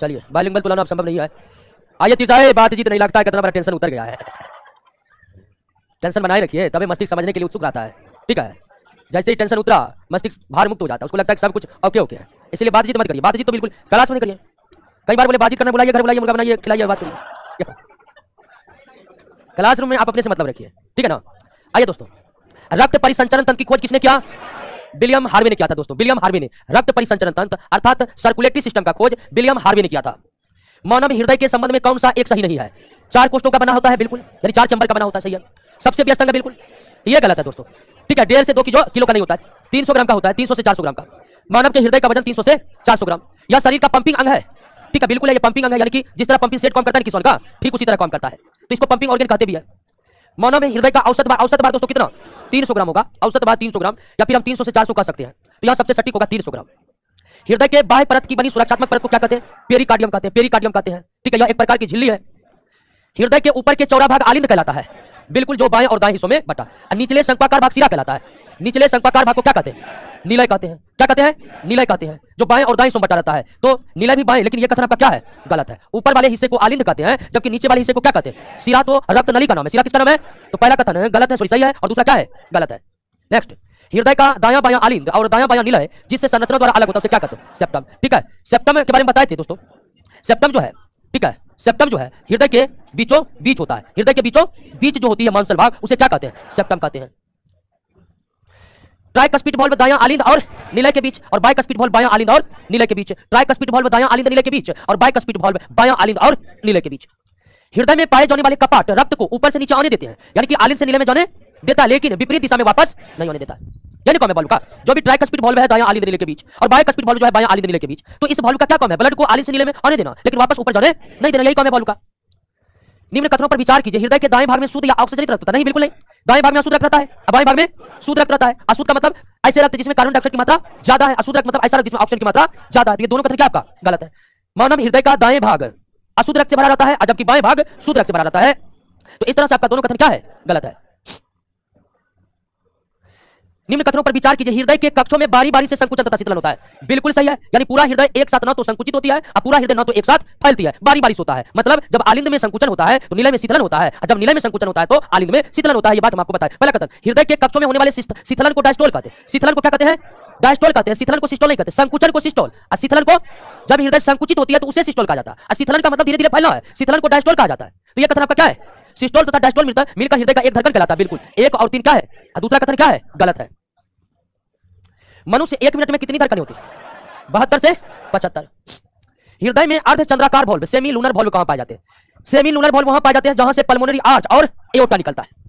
चलिए, बाइलिंगुअल तो लाना अब संभव नहीं है। आइए तीसरा, बातचीत नहीं लगता है कितना बड़ा टेंशन उतर गया है। टेंशन बनाए रखिए, तभी मस्तिष्क समझने के लिए उत्सुक रहता है। ठीक है, जैसे ही टेंशन उतरा मस्तिष्क भार मुक्त हो जाता है, उसको लगता है कि सब कुछ ओके है। इसलिए बातचीत मत करिए। बातचीत तो बिल्कुल क्लास में नहीं करिए। कई बार बोले बातचीत करना, बुलाइए, घर बुलाइए, मुर्गा बनाइए, खिलाइए, बात करिए। क्लासरूम में आप अपने से मतलब रखिए, ठीक है ना? आइए दोस्तों, रक्त परिसंचरण तंत्र की खोज किसने किया? विलियम हार्वे ने किया था दोस्तों। विलियम हार्वे ने रक्त परिसंचरण तंत्र अर्थात सर्कुलेटरी सिस्टम का खोज विलियम हार्वे ने किया था। मानव हृदय के संबंध में कौन सा एक सही नहीं है? 4 कोष्ठों का बना होता है, बिल्कुल, यानी 4 चैम्बर का बना होता है, सही है। सबसे व्यस्त अंग, बिल्कुल, ये गलत है दोस्तों। ठीक है, 1.5 से 2 किलो का नहीं होता है, 300 ग्राम का होता है, 300 से 400 ग्राम का। मानव के हृदय का वजन 300 से 400 ग्राम। यह शरीर का पंपिंग अंग है। ठीक है, बिल्कुल, ये पंपिंग अंग है, यानी कि जिस तरह पंपिंग सेट काम करता है किसों का, ठीक उसी तरह काम करता है, तो इसको पंपिंग ऑर्गन कहते भी है। मानव में हृदय का औसत भार दोस्तों कितना? 300 ग्राम होगा। औसत भार 300 ग्राम, या फिर हम 300 से 400 कह सकते हैं, तो यहाँ सबसे सटीक होगा 300 ग्राम। हृदय के बाह्य परत की बनी सुरक्षात्मक परत को क्या कहते हैं? पेरिकार्डियम कहते हैं। पेरिकार्डियम कहते हैं। ठीक है, यह एक प्रकार की झिल्ली है। हृदय के ऊपर के चौड़ा भाग आलिंद कहलाता है। बिल्कुल जो बाएं और दाएं हिस्सों में बटा। निचले शंक्वाकार भाग शिरा कहलाता है। निचले शंक्वाकार भाग को क्या कहते हैं? निलय कहते हैं। क्या कहते हैं? निलय कहते हैं। जो बाएं और दाएं हिस्सों में बटा रहता है तो निलय भी बाएं, लेकिन ये कथन आपका क्या है? गलत है। ऊपर वाले हिस्से को आलिंद कहते हैं, जबकि नीचे वाले हिस्से को क्या कहते हैं? शिरा। तो रक्त नली का नाम है, शिरा किसका नाम है? तो पहला कथन है गलत है, सॉरी सही है, और दूसरा क्या है? गलत है। नेक्स्ट, हृदय का दायां बायां आलिंद और दायां बायां निलय जिससे संरचना द्वारा अलग होता है उसे क्या कहते हैं? सेप्टम। ठीक है, सेप्टम के बारे में बताए थे दोस्तों। सेप्टम जो है, ठीक है, सेप्टम जो है हृदय के बीचों बीच होता है। हृदय के बीचों बीच जो होती है मांसल भाग, उसे क्या कहते हैं? सेप्टम कहते हैं। ट्राइकस्पिड वॉल्व दायां आलिंद और निलय के बीच, और बाइकस्पिड वॉल्व बायां आलिंद और निलय के बीच। ट्राइकस्पिड वॉल्व दायां आलिंद निलय के बीच और बाइकस्पिड वॉल्व बायां आलिंद और निलय के बीच। हृदय में पाए जाने वाले कपाट रक्त को ऊपर से नीचे आने देते हैं, यानी कि आलिंद से निलय में जाने देता है, लेकिन विपरीत दिशा में वापस नहीं आने देता। यानी कौन है वॉल्व का? जो भी ट्राइकस्पिड वॉल्व है दायां आलिंद निलय के बीच और बाइकस्पिड वॉल्व जो है बायां आलिंद निलय के बीच, तो इस वॉल्व का क्या काम है? ब्लड को आलिंद से निलय में आने देना, लेकिन वापस ऊपर जाने नहीं देना। यही काम है वॉल्व का। निम्न कथनों पर विचार कीजिए। हृदय के दाएं भाग में शुद्ध या ऑक्सीजनित रक्त होता है? नहीं, बिल्कुल नहीं। दाएं भाग में अशुद्ध रक्त रहता है, बाएं भाग में शुद्ध रक्त रहता है। अशुद्ध का मतलब ऐसे रक्त जिसमें कार्बन डाइऑक्साइड की मात्रा ज्यादा है, अशुद्ध रक्त मतलब ऐसा रक्त जिसमें ऑक्सीजन की मात्रा ज्यादा है। तो ये दोनों कथन क्या आपका गलत है। मानव हृदय का दाएं भाग अशुद्ध रक्त से भरा रहता है, जबकि बाएं भाग शुद्ध रक्त से भरा रहता है। तो इस तरह से आपका दोनों कथन क्या है? गलत है। निम्न कथनों पर विचार कीजिए। हृदय के कक्षों में बारी बारी से संकुचन तथा शीतलन होता है? बिल्कुल सही है। यानी पूरा हृदय एक साथ ना तो संकुचित होती है और पूरा हृदय ना तो एक साथ फैलती है, बारी बारी होता है। मतलब जब आलिंद में संकुचन होता है तो निलय में शीतलन होता है, और जब निलय में संकुचन होता है तो आलिंद में शीतलन होता है। ये बात हम आपको बताएं। पहला कथन, हृदय के कक्षों में होने वाले शीतलन को डायस्टोल कहते हैं। शीतलन को क्या कहते हैं? डायस्टोल कहते हैं। शीतलन को सिस्टोल नहीं कहते। संकुचन को सिस्टोल, और शीतलन को, जब हृदय संकुचित होती है तो उसे सिस्टोल कहा जाता है। और शीतलन का मतलब धीरे धीरे फैलना है, शीतलन को डायस्टोल कहा जाता है। तो ये कथन आपका क्या है? सिस्टोल तथा डायस्टोल मिलकर हृदय का एक धड़कन कहलाता है। बिल्कुल, एक और तीन क्या है, और दूसरा कथन क्या है? गलत है। मनुष्य 1 मिनट में कितनी धड़कनें होती है? 72 से 75। हृदय में अर्धचंद्राकार वॉल्व सेमी लूनर वॉल्व कहां पाए जाते हैं? सेमी लूनर वॉल्व वहां पाए जाते हैं जहां से पल्मोनरी आर्च और एओर्टा निकलता है।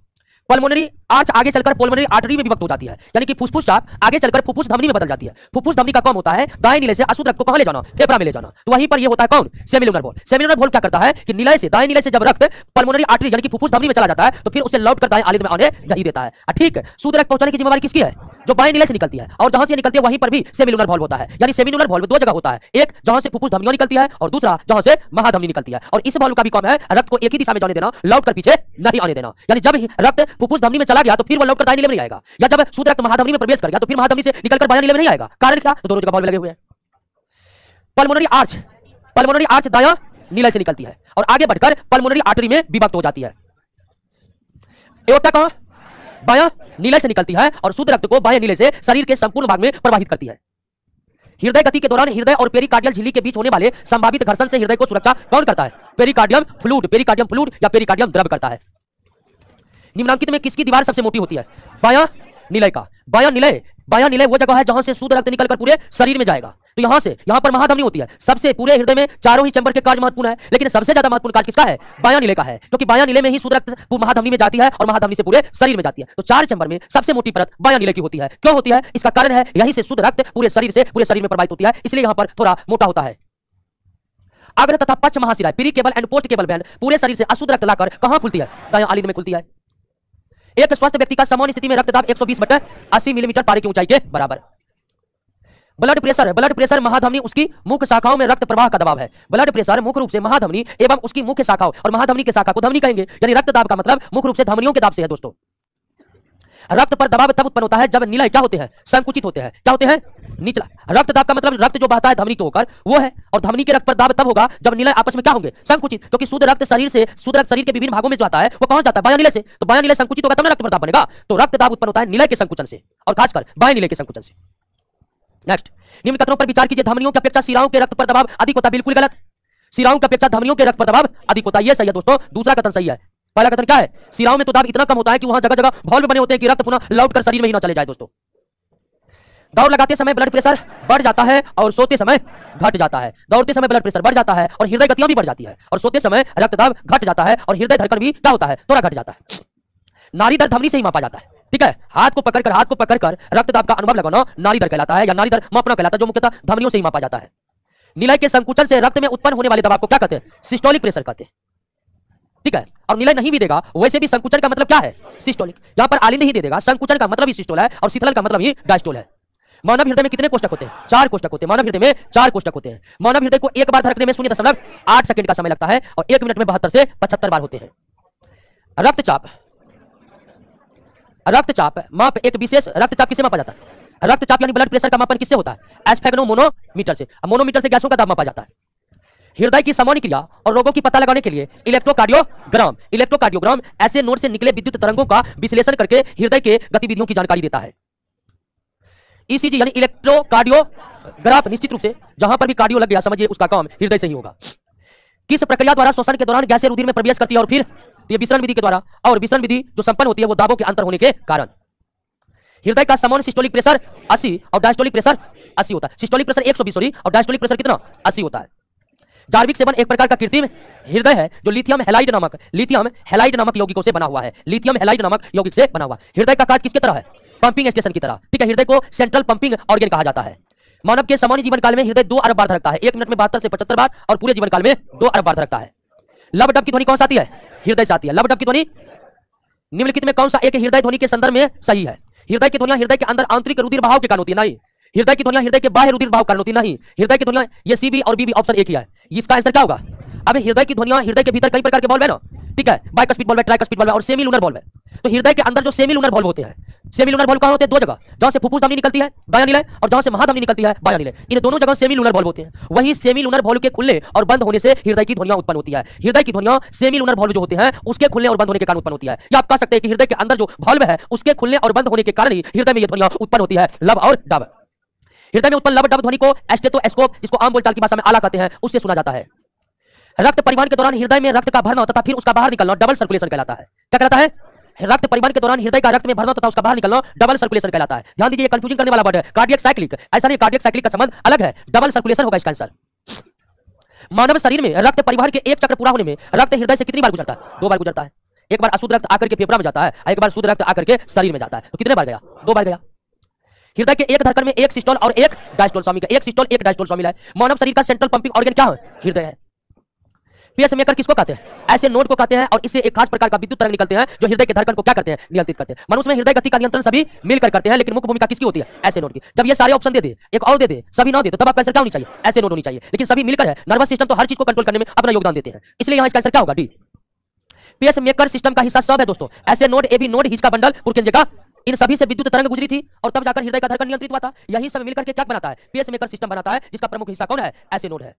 पल्मोनरी आर्च आगे चलकर पल्मोनरी आर्टरी में विभक्त हो जाती है, यानी कि फुफ्फुस चाप आगे चलकर फुफ्फुस धमनी में बदल जाती है। फुफ्फुस धमनी का काम होता है दाएं निलय से अशुद्ध रक्त को कहां ले जाना? फेफड़ा में ले जाना। तो वहीं पर ये होता है कौन? Semilunar valve. सेमिलुनर वॉल्व क्या करता है कि निलय से, दाएं निलय से जब रक्त पल्मोनरी आर्टरी यानी कि फुफ्फुस धमनी में चला जाता है तो फिर उसे लौट कर दाएं आलिंद में आने नहीं देता है। ठीक है, शुद्ध रक्त पहुंचाने की जिम्मेदारी किसकी है? जो बाएं निलय से निकलती है, और जहां से निकलती है वहीं पर भी सेमिलुनर वॉल्व होता है। यानी सेमिलुनर वॉल्व दो जगह होता है, एक जहां से फुफ्फुस धमनियों निकलती है और दूसरा जहां से महाधमनी निकलती है। और इस वॉल्व का भी काम है रक्त को एक ही दिशा में जाने देना, लौट कर पीछे नहीं आने देना। यानी जब रक्त फुफ्फुस धमनी में चला गया तो फिर वो लौट कर दाएं निलय में नहीं आएगा, या जब शुद्ध रक्त महाधमनी में प्रवेश कर गया तो फिर महाधमनी से निकलकर बायां निलय में नहीं आएगा। कारण क्या? तो दोनों जगह वॉल्व लगे हुए हैं। पल्मोनरी आर्च दायां निलय से निकलती है और आगे बढ़कर पल्मोनरी आर्टरी में विभक्त हो जाती है। एओर्टा कहां? बायां निलय से निकलती है और शुद्ध रक्त को बाएं निलय से शरीर के संपूर्ण भाग में प्रवाहित करती है। हृदय गति के दौरान हृदय और पेरिकार्डियल झिल्ली के बीच होने वाले संभावित घर्षण से हृदय को सुरक्षा कौन करता है? पेरिकार्डियम फ्लूइड या पेरिकार्डियम द्रव करता है। निम्नांकित में किसकी दीवार सबसे मोटी होती है? बायां निलय का। बायां निलय वो जगह है जहां से शुद्ध रक्त निकलकर पूरे शरीर में जाएगा। तो यहां पर महाधमनी होती है। सबसे पूरे हृदय में चारों ही चैम्बर के कार्य महत्वपूर्ण है, लेकिन सबसे ज्यादा महत्वपूर्ण कार्य किसका है? बायां निलय का है, क्योंकि बायां निलय में ही शुद्ध रक्त महाधमनी में जाती है और महाधमनी से पूरे शरीर में जाती है। तो 4 चैम्बर में सबसे मोटी परत बायां निलय की होती है। क्यों होती है? इसका कारण है यहीं से शुद्ध रक्त पूरे शरीर में प्रवाहित होती है, इसलिए यहां पर थोड़ा मोटा होता है। अग्र तथा पश्च महाशिरा pre caval and post caval band पूरे शरीर से अशुद्ध रक्त लाकर कहां खुलती है? दायां आलिंद में खुलती है। एक स्वस्थ व्यक्ति का सामान्य स्थिति में रक्तदाब 120/80 मिलीमीटर पारे की ऊंचाई के बराबर। ब्लड प्रेशर महाधमनी उसकी मुख्य शाखाओं में रक्त प्रवाह का दबाव है। ब्लड प्रेशर मुख्य रूप से महाधमनी एवं उसकी मुख्य शाखाओं, और महाधमनी के शाखा को धमनी कहेंगे, यानी रक्तदाब का मतलब मुख्य रूप से धमनियों के दाब से है दोस्तों। रक्त पर दबाव तब उत्पन्न होता है जब निलय क्या होते हैं? संकुचित होते हैं। क्या होते हैं? निचला। रक्तदाब का मतलब रक्त जो बहता है धमनी के होकर वो है, और धमनी के रक्त पर दाब तब होगा जब निलय आपस में क्या होंगे? संकुचित। क्योंकि शुद्ध रक्त शरीर के विभिन्न भागों में जाता है वो कहां जाता है? बायां निलय से। तो बायां निलय संकुचित होगा तब ना रक्त पर दाब बनेगा। तो रक्तदाब उत्पन्न होता है निलय के संकुचन से, और खासकर बाएं निलय के संकुचन से। नेक्स्ट, निम्न कथनों पर विचार कीजिए। धमनियों की अपेक्षा शिराओं के रक्त पर दबाव अधिक होता है। बिल्कुल गलत। शिराओं की अपेक्षा धमनियों के रक्त पर दबाव अधिक होता है। यह सही है दोस्तों, दूसरा कथन सही है। पहला कथन क्या है? शिराओं में तो दाब इतना कम होता है कि वहां जगह जगह वॉल्व बने होते हैं कि रक्त पुनः लौटकर शरीर में ही ना चले जाए दोस्तों। दौड़ लगाते समय ब्लड प्रेशर बढ़ जाता है और सोते समय घट जाता है। दौड़ते समय ब्लड प्रेशर बढ़ जाता है और हृदय गतियां भी बढ़ जाती है, और सोते समय रक्तदाब घट जाता है और हृदय धड़कन भी क्या होता है? थोड़ा घट जाता है। नाड़ी दर धमनी से ही मापा जाता है। ठीक है, हाथ को पकड़कर रक्तदाब का अनुभव लगाना नाड़ी दर कहलाता है, या नाड़ी दर मापना कहलाता है, जो मुख्यतः धमनियों से ही मापा जाता है। निलय के संकुचन से रक्त में उत्पन्न होने वाले दबाव को क्या कहते हैं? सिस्टोलिक प्रेशर कहते हैं। ठीक है, और निलय नहीं भी देगा वैसे भी संकुचन का मतलब क्या है? सिस्टोलिक। यहां पर आलिंद ही दे देगा, संकुचन का मतलब ही सिस्टोल है और शीतलन का मतलब ही डायस्टोल है। मानव हृदय में कितने कोष्ठक होते हैं? 4 कोष्ठक होते हैं। मानव हृदय में 4 कोष्ठक होते हैं। मानव हृदय को एक बार धड़कने में 0.8 सेकंड का समय लगता है और 1 मिनट में 72 से 75 बार होते हैं। रक्तचाप रक्तचाप माप एक विशेष रक्तचाप किससे मापा जाता है? रक्तचाप यानी ब्लड प्रेशर का मापन किससे होता है? एस्फेग्नोमोनोमीटर से। मोनोमीटर से गैसों का दाब मापा जाता है। हृदय की सामान्य क्रिया और रोगों की पता लगाने के लिए इलेक्ट्रोकार्डियोग्राम ऐसे नोड से निकले विद्युत तरंगों का विश्लेषण करके हृदय के गतिविधियों की जानकारी देता है। ईसीजी यानी इलेक्ट्रोकार्डियोग्राफ निश्चित रूप से जहां पर भी कार्डियो लग गया समझिए उसका काम हृदय से ही होगा। किस प्रक्रिया द्वारा श्वसन के दौरान गैसें रुधिर में प्रवेश करती है और फिर ये विसरण विधि के द्वारा, और विसरण विधि जो संपन्न होती है वो दाबों के अंतर होने के कारण। हृदय का सामान्य सिस्टोलिक प्रेशर 80 और डायस्टोलिक प्रेशर 80 होता है। सिस्टोलिक प्रेशर 120 और डायस्टोलिक प्रेशर कितना? 80 होता है। जार्विक सेवन एक प्रकार का कृत्रिम हृदय है जो लिथियम हैलाइड नामक यौगिकों से बना हुआ है। लिथियम हैलाइड नामक यौगिक से बना हुआ। हृदय का कार्य किसकी तरह है? पंपिंग स्टेशन की तरह। ठीक है, हृदय को सेंट्रल पंपिंग ऑर्गन कहा जाता है। मानव के सामान्य जीवन काल में हृदय 2 अरब बार धड़कता है। 1 मिनट में 72 से 75 बार, और पूरे जीवन काल में 2 अरब बार धड़कता है। लब डब की ध्वनि कौन सा आती है? हृदय से आती है। लब डब की ध्वनि निम्नलिखित में कौन सा एक हृदय ध्वनि के संदर्भ में सही है? हृदय की ध्वनियां हृदय के अंदर आंतरिक रुधिर बहाव के कारण होती है। नहीं, हृदय की ध्वनियां हृदय के बाह्य रुधिर बहाव कारण होती नहीं। हृदय की ध्वनियां ये सी बी और बी ऑप्शन एक ही है। इसका आंसर क्या होगा? अब हृदय की ध्वनियां हृदय के भीतर कई प्रकार के बॉल्व है ना, ठीक है, बाइकस्पिड बॉल्व है, ट्राइकस्पिड बॉल्व है और सेमी लूनर बॉल्व है। तो हृदय के अंदर जो सेमी लूनर बॉल्व होते हैं, सेमी लूनर बॉल्व कहां होते हैं? 2 जगह, जहां से फुफ्फुस धमनी निकलती है दायां नीले और जहां से महाधमनी निकलती है बायां नीले। इन दोनों जगह सेमी लूनर बॉल्व होते हैं। वही सेमी लूनर बॉल्व के खुलने और बंद होने से हृदय की ध्वनियां उत्पन्न होती है। हृदय की ध्वनियां सेमी लूनर बॉल्व जो होते हैं उसके खुलने और बंद होने के कारण उत्पन्न होती है। या आप कह सकते हैं कि हृदय के अंदर जो बॉल्व है उसके खुलने और बंद होने के कारण ही हृदय में ये ध्वनियां उत्पन्न होती है, लब और डब। हृदय में उत्पन्न लब डब ध्वनि को स्टेथोस्कोप, जिसको आम बोलचाल की भाषा में आला कहते हैं, उससे सुना जाता है। रक्त परिवहन के दौरान हृदय में रक्त का भरना तथा फिर उसका बाहर निकलना डबल सर्कुलेशन कहलाता है। क्या कहलाता है? रक्त परिवहन के दौरान हृदय का रक्त में भरना तथा उसका बाहर निकलना डबल सर्कुलेशन कहलाता है। ध्यान दीजिए, कंफ्यूजिंग करने वाला वर्ड है कार्डियक साइक्लिक। ऐसा नहीं, कार्डियक साइक्लिक का संबंध अलग है, डबल सर्कुलेशन होगा इसका आंसर। मानव शरीर में रक्त परिवहन के एक चक्र पूरा होने में रक्त हृदय से कितनी बार गुजरता है? 2 बार गुजरता है। एक बार अशुद्ध रक्त आकर के फेफड़ा में जाता है, एक बार शुद्ध रक्त आकर के शरीर में जाता है। तो कितने बार गया? 2 बार गया। हृदय के एक धड़कन में एक सिस्टोल और एक डायस्टोल शामिल है। एक सिस्टोल एक डायस्टोल शामिल है। मानव शरीर का सेंट्रल पंपिंग ऑर्गन क्या है? हृदय है। पेसमेकर किसको कहते हैं? ऐसे नोड को कहते हैं और इससे एक खास प्रकार का विद्युत तरंग निकलते हैं जो हृदय के धड़कन को क्या करते हैं? नियंत्रित करते हैं। मनुष्य में हृदय गति का नियंत्रण सभी मिलकर करते हैं, लेकिन मुख्य भूमिका किसकी होती है? ऐसे नोड की। जब ये सारे ऑप्शन दे दे, एक और दे दे, सभी ना दे, तो तब आपका आंसर क्या होनी चाहिए? ऐसे नोड होनी चाहिए। लेकिन सभी मिलकर है, नर्वस सिस्टम तो हर चीज को कंट्रोल करने में अपना योगदान देते हैं, इसलिए यहाँ इसका आंसर क्या होगा? डी। पेसमेकर सिस्टम का हिस्सा सब है दोस्तों। ऐसे नोड, ए बी नोड, हिच का बंडल, पुरकेंजे का, इन सभी से विद्युत तरंग गुजरी थी और तब जाकर हृदय का धड़कन नियंत्रित हुआ था। यही सब मिलकर के क्या बनाता है? पेसमेकर सिस्टम बनाता है, जिसका प्रमुख हिस्सा कौन है? ऐसे नोड है।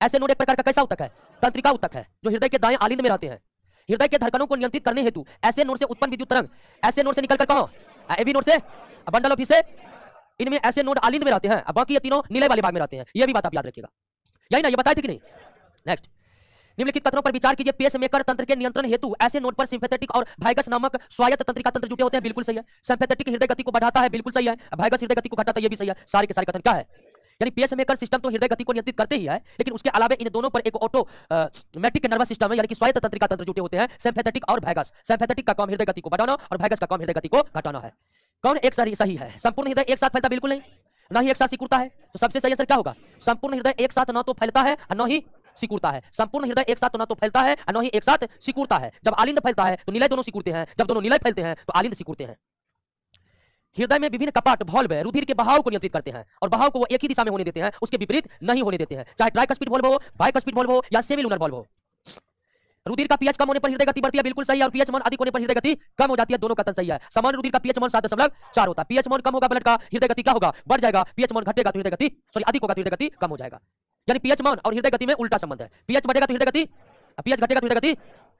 ऐसे नोड एक प्रकार का कैसा ऊतक है? तंत्रिका ऊतक है, जो हृदय के दाएं आलिंद में रहते हैं। हृदय के धड़कनों को नियंत्रित करने हेतु ऐसे नोड से उत्पन्न विद्युत तरंग ऐसे नोड से निकलकर कहां? एबी नोड से, बंडल ऑफ हिस्से, इनमें ऐसे नोड आलिंद में रहते हैं, बाकी ये तीनों नीले वाले भाग में रहते हैं। ये भी बात आप याद रखिएगा। यही ना, ये बताए थे कि नहीं? नेक्स्ट, निम्नलिखित कथनों पर विचार कीजिए। पेसमेकर तंत्र के नियंत्रण हेतु ऐसे नोड पर सिंपैथेटिक और वायगस नामक स्वायत्त तंत्रिका तंत्र जुटे होते हैं। बिल्कुल सही है। सिंपैथेटिक हृदय गति को बढ़ाता है, बिल्कुल सही है। वायगस हृदय गति को घटाता है, ये भी सही है। सारे के सारे कथन क्या है? यानी पेसमेकर सिस्टम तो हृदय गति को नियंत्रित करते ही है, लेकिन उसके अलावा इन दोनों पर एक ऑटोमेटिक नर्वस सिस्टम है, यानी कि स्वायत्त तंत्रिका तंत्र जुटे होते हैं, सिंपैथेटिक और वायगस। सिंपैथेटिक का काम हृदय गति को बढ़ाना और वायगस का काम हृदय गति को घटाना है। कौन एक सही है? संपूर्ण हृदय एक साथ फैलता बिल्कुल नहीं, ना ही एक साथ सिकुड़ता है। तो सबसे सही आंसर क्या होगा? संपूर्ण हृदय एक साथ ना तो फैलता है और ना ही सिकुड़ता है। संपूर्ण हृदय एक साथ ना तो फैलता है और ना ही एक साथ सिकुड़ता है। जब आलिंद फैलता है तो निलय दोनों सिकुड़ते हैं, जब दोनों निलय फैलते हैं तो आलिंद सिकुड़ते हैं। हृदय में विभिन्न कपाट वॉल्व रुधिर के बहाव को नियंत्रित करते हैं और बहाव को वो एक ही दिशा में होने देते हैं, उसके विपरीत नहीं होने देते हैं। चाहे ट्राइकस्पिड वॉल्व हो, बाइकस्पिड वॉल्व हो या सेमी लूनर वॉल्व हो। रुधिर का पीएच कम होने पर हृदय गति बढ़ती है, बिल्कुल सही है। और पीएच मान अधिक होने पर हृदय गति कम हो जाती है, दोनों कथन सही है। सामान्य रुधिर का पीएच मान 7.4 होता है। पीएच मान कम होगा ब्लड का, हृदय गति क्या होगा? बढ़ जाएगा। पीएच मान घटेगा तो हृदय गति अधिक होगा तो हृदय गति कम हो जाएगा। यानी पीएच मान और हृदय गति में उल्टा संबंध है। पीएच बढ़ेगा तो हृदय गति, पीएच घटेगा तो हृदय गति।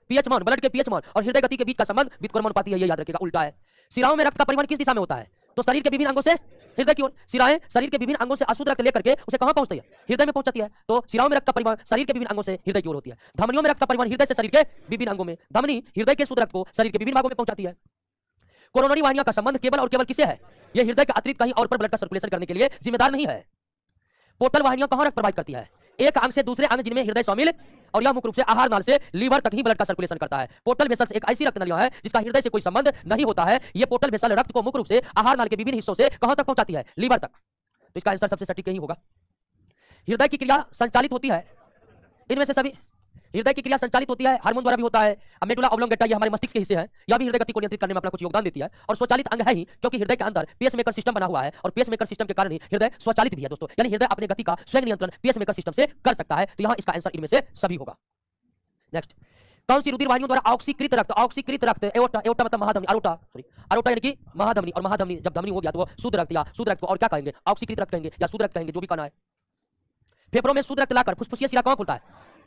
पीएच मान, ब्लड के पीएच मान और हृदय गति के बीच का संबंध व्युत्क्रमानुपाती है, ये याद रखिएगा, उल्टा है। सिराओं में रक्त का परिवहन किस दिशा में होता है? तो शरीर के विभिन्न अंगों से हृदय की ओर। सिराएं शरीर के विभिन्न अंगों से अशुद्ध रक्त लेकर के उसे कहां पहुंचती है? हृदय में पहुंचती है। तो सिराओं में रक्त का परिवहन शरीर के विभिन्न अंगों से हृदय की ओर होती है। धमनियों में रक्त का परिवहन हृदय से शरीर के विभिन्न अंगों में। धमनी हृदय के शुद्ध रक्त को शरीर के विभिन्न भागों में पहुंचाती है। कोरोनरी वाहिनियों का संबंध केवल और केवल किससे है? यह हृदय के अतिरिक्त कहीं और पर ब्लड का सर्कुलेशन करने के लिए जिम्मेदार नहीं है। पोर्टल वाहिनियां कहां रक्त प्रवाहित करती है? एक अंग से दूसरे अंग जिनमें हृदय शामिल, और यह मुख्य रूप से आहार नाल से लीवर तक ही ब्लड का सर्कुलेशन करता है। पोर्टल वेसल्स एक ऐसी रक्त नलियां है जिसका हृदय से कोई संबंध नहीं होता है। ये पोर्टल वेसल रक्त को मुख्य रूप से आहार नाल के विभिन्न हिस्सों से कहां तक पहुंचाती है? लीवर तक। तो इसका आंसर सबसे सटीक यही होगा। हृदय की क्रिया संचालित होती है इनमें से सभी। हृदय की क्रिया संचालित होती है हार्मोन द्वारा भी होता है। मेडुला ऑब्लोंगेटा ये हमारे मस्तिष्क के हिस्से है, यह भी हृदय गति को नियंत्रित करने में अपना कुछ योगदान देती है और स्वचालित अंग है ही, क्योंकि हृदय के अंदर पेसमेकर सिस्टम बना हुआ है और पेसमेकर सिस्टम के कारण ही हृदय स्वचालित भी है दोस्तों। यानी हृदय अपने गति का स्वयं नियंत्रण पेसमेकर सिस्टम से कर सकता है। तो यहाँ इसका आंसर इनमें से सभी होगा। नेक्स्ट, कौन सी रुधिर वाहिनियों द्वारा ऑक्सीकृत रक्त एओर्टा, एओर्टा मतलब महाधमनी, अरोटा सॉरी, अरोटा यानी कि महाधमनी, और महाधमनी जब धमनी हो गया तो वो शुद्ध रक्त या शुद्ध रक्त को और क्या कहेंगे, ऑक्सीकृत रक्त कहेंगे या शुद्ध रक्त कहेंगे, जो भी कहना है। फेफड़ों में शुद्ध रक्त लाकर फुसफुसिया शिरा कहाँ खुलता है,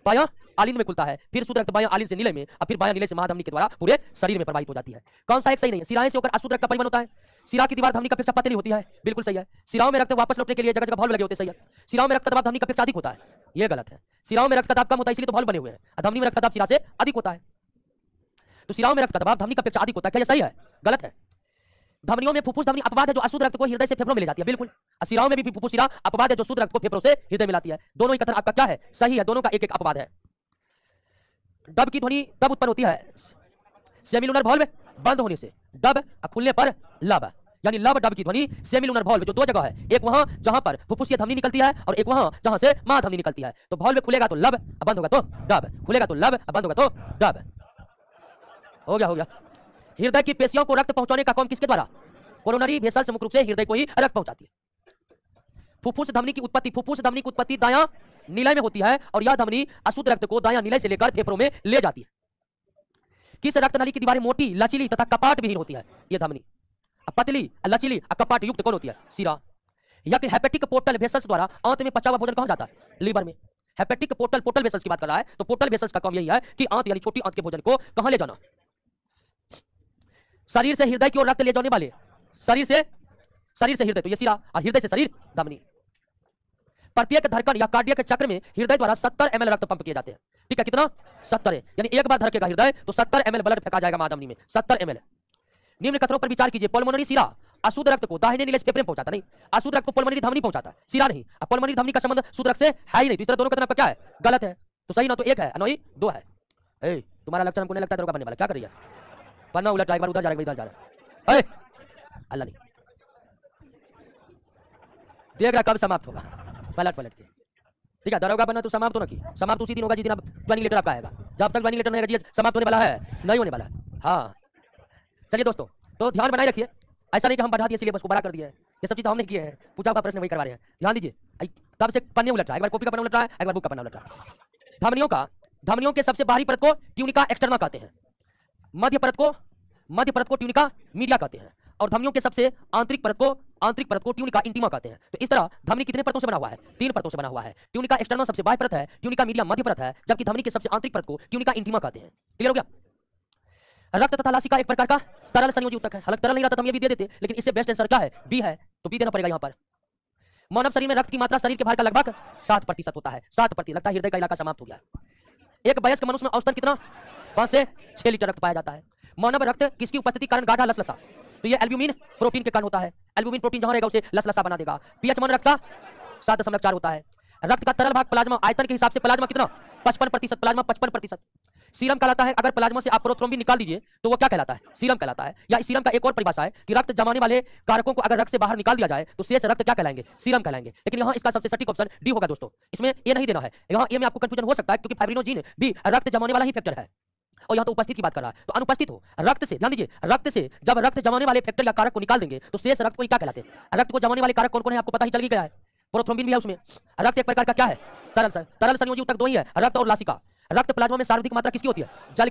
बायां आलिंद में खुलता है, फिर शुद्ध रक्त बायां आलिंद से नीले में, और फिर बायां नीले से महाधमनी के द्वारा पूरे शरीर में प्रवाहित हो जाती है। कौन सा एक सही नहीं है, सिराएं से होकर अशुद्ध रक्त का परिवहन होता है। सिरा की दीवार धमनी की अपेक्षा पतली होती है, बिल्कुल सही है। सिराओं में रक्त वापस लौटने के लिए जगह जगह वाल्व लगे होते हैं, सही है। सिराओं में रक्त दबाव धमनी की अपेक्षा अधिक होता है, ये गलत है। सिराओं में रक्त दबाव कम होता है इसलिए तो वाल्व बने हुए हैं, धमनी में रक्त दबाव सिरा से अधिक होता है। तो सिराओं में रक्त दबाव धमनी की अपेक्षा अधिक होता है, क्या ये सही है, गलत है। धमनियों में फुफ्फुस धमनी अपवाद है जो अशुद्ध रक्त को हृदय से फेफड़ों में ले जाती है, बिल्कुल। सिराओं में भी फुफ्फुस सिरा अपवाद है जो शुद्ध रक्त को फेफड़ों से हृदय में लाती है। दोनों ही कथन आपका क्या है, सही है, दोनों का एक एक अपवाद है। डब की ध्वनि तब उत्पन्न होती है सेमिलुनर वॉल्व बंद होने से, डब खुलने पर लब, यानी लब डब की ध्वनि सेमिलुनर वॉल्व जो दो जगह है, एक वहां जहां पर फुफ्फुसीय धमनी निकलती है और एक वहां जहां से महाधमनी निकलती है। तो वॉल्व खुलेगा तो लब, बंद होगा तो डब, खुलेगा तो लब, बंद होगा तो डब। हो गया। हृदय की पेशियों को रक्त पहुंचाने का काम किसके द्वारा, कोरोनरी वेसल्स मुख्य रूप से हृदय को ही रक्त पहुंचाती है। फुफ्फुस धमनी की उत्पत्ति दायां नीलय में होती है और यह धमनी अशुद्ध रक्त को दायां नीलय से लेकर फेफड़ों में ले जाती है। किस रक्त नली की दीवारें मोटी, लचीली तथा कपाट विहीन होती है, यह धमनी पतली, लचीली, कपाट युक्त कौन होती है, सिरा। या कि हेपेटिक पोर्टल वेसल्स द्वारा आंत में पचा हुआ भोजन कहां जाता है, लीवर में। हेपेटिक पोर्टल वेसल्स की बात कर रहा है, तो पोर्टल वेसल्स का काम यही है कि आंत यानी छोटी आंत के भोजन को कहां ले जाना। शरीर से हृदय की ओर रक्त ले जाने वाले, शरीर से हृदय तो ये सिरा, और हृदय से शरीर धमनी। प्रत्येक धड़कन या कार्डियक चक्र में हृदय द्वारा 70 ml रक्त पंप किए जाते हैं, ठीक है, कितना 70 है, यानी एक बार धड़केगा हृदय तो 70 ml ब्लड फेंका जाएगा महाधमनी में, 70 ml। निम्न कथनों पर विचार कीजिए, पल्मोनरी सिरा अशुद्ध रक्त को दाहिने नीले फेफड़े में पहुंचाता नहीं, अशुद्ध रक्त को पल्मोनरी धमनी पहुंचाता है, सिरा नहीं। अब पल्मोनरी धमनी का संबंध शुद्ध रक्त से है ही नहीं, तो इस तरह दोनों कथन आपका क्या है, गलत है। तो सही ना तो एक है, ना ही दो है। तुम्हारा लक्षण हमको नहीं लगता दरोगा बनने वाला, क्या करिए, पन्ना उलट, एक बार उधर जा रहा है, इधर जा रहा है, अल्लाह नहीं देख रहा कब समाप्त होगा, पलट के, ठीक है। दरोगा बनना तो समाप्त होना की, समाप्त उसी दिन होगा जिस दिन ज्वाइनिंग लेटर आपका आएगा। जब तक ज्वाइनिंग लेटर नहीं आएगा समाप्त होने वाला है, नहीं होने वाला है। हाँ चलिए दोस्तों, तो ध्यान बनाए रखिए, ऐसा नहीं कि हम बढ़ा दिए सिलेबस को बड़ा कर दिया है, ये सब चीज हमने किए हैं, पूछा हुआ प्रश्न वही करवा रहे हैं, ध्यान दीजिए। तब से पन्ने उलट रहा है, एक बार कॉपी का पन्ना उलट रहा है, एक बार बुक का पन्ना उलट रहा है। धमनियों के सबसे बाहरी परत को ट्यूनिका एक्सटर्ना कहते हैं, मध्य परत को ट्यूनिका मीडिया कहते हैं, और धमनियों के सबसे आंतरिक परत को ट्यूनिका इंटीमा कहते हैं। तो इस तरह धमनी कितने परतों से बना हुआ है, 3 परतों से बना हुआ है। ट्यूनिका एक्सटर्ना सबसे बाह्य परत है, ट्यूनिका मीडिया मध्य परत है, जबकि धमनी के सबसे आंतरिक परत को ट्यूनिका इंटीमा कहते हैं। क्लियर हो गया। रक्त तथा लासिका एक प्रकार का तरल संयोजी ऊतक है, हालांकि तरल नहीं रहता तो हम ये भी दे देते, लेकिन इससे बेस्ट आंसर क्या है, बी है, तो बी देना पड़ेगा यहाँ पर। मानव शरीर में रक्त की मात्रा शरीर के भार का लगभग 7% होता है, 7%। लगता है हृदय का इलाका समाप्त हो गया। एक वयस्क मनुष्य में औसतन कितना 5 से 6 लीटर रक्त पाया जाता है। मानव रक्त किसकी उपस्थिति कारण गाढ़ा लसलसा, तो ये एल्ब्यूमिन प्रोटीन के कारण होता है। एल्ब्यूमिन प्रोटीन जहां रहेगा उसे लसलसा बना देगा। पीएच मान रक्त का 7.4 होता है। रक्त का तरल भाग प्लाज्मा, आयतन के हिसाब से प्लाज्मा कितना 55%, प्लाज्मा 55%। सीरम कहलाता है, अगर प्लाज्मा से आप प्रोथ्रोम्बिन निकाल दीजिए तो वो क्या कहलाता है, सीरम कहलाता है। या इस सीरम का एक और परिभाषा है कि रक्त जमाने वाले कारकों को अगर रक्त से बाहर निकाल दिया जाए तो शेष रक्त क्या कहलाएंगे, सीरम कहलाएंगे। लेकिन यहाँ इसका सबसे सटीक ऑप्शन डी होगा दोस्तों, इसमें ए नहीं देना है। यहाँ ए में आपको कंफ्यूजन हो सकता है क्योंकि फाइब्रिनोजिन भी रक्त जमाने वाला ही फैक्टर है, और यहाँ तो उपस्थित की बात कर रहा है, तो अनुपस्थित हो रक्त से, ध्यान दीजिए, रक्त से जब रक्त जमाने वाले फैक्टर या कारक को निकाल देंगे तो शेष रक्त को क्या कहलाते हैं। रक्त को जमाने वाले कारक कौन कौन है आपको पता ही चल गया है, प्रोथ्रोम्बिन भी है उसमें। रक्त एक प्रकार का क्या है, तरल संयोजी ऊतक 2 ही है, रक्त और लासिका। रक्त प्लाज्मा में सर्वाधिक मात्रा किसकी होती है, जल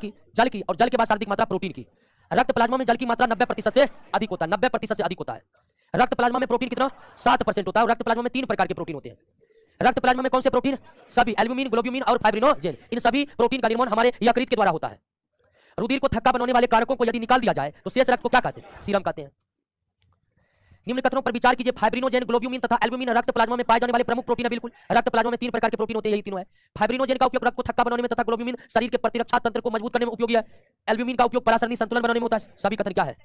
की, और जल के बाद सर्वाधिक मात्रा प्रोटीन की। रक्त प्लाज्मा में जल की मात्रा 90% से अधिक होता है, 90% से अधिक होता है। रक्त प्लाज्मा में प्रोटीन कितना 7% होता है। रक्त प्लाज्मा में 3 प्रकार के प्रोटीन होते हैं। रक्त प्लाज्मा में कौन से प्रोटीन, सभी, एल्ब्यूमिन, ग्लोब्यूमिन और फाइब्रिनोजेन, इन सभी प्रोटीन का निर्माण हमारे यकृत के द्वारा होता है। रुधिर को थक्का बनाने वाले कारकों को यदि निकाल दिया जाए तो शेष रक्त को क्या कहते हैं, सीरम कहते हैं। निम्न कथनों पर विचार कीजिए, फाइब्रिनोजेन, ग्लोब्यूमिन तथा एल्ब्यूमिन रक्त प्लाज्मा में पाए जाने वाले प्रमुख प्रोटीन है। बिल्कुल, रक्त प्लाज्मा में 3 प्रकार के प्रोटीन होते हैं, यही तीनों है। फाइब्रिनोजेन का उपयोग रक्त को थक्का बनाने में तथा ग्लोब्यूमिन शरीर के प्रतिरक्षा तंत्र को मजबूत करने में उपयोगी है। एल्ब्यूमिन का उपयोग परासरणी संतुलन बनाने में होता है। सभी कथन क्या है,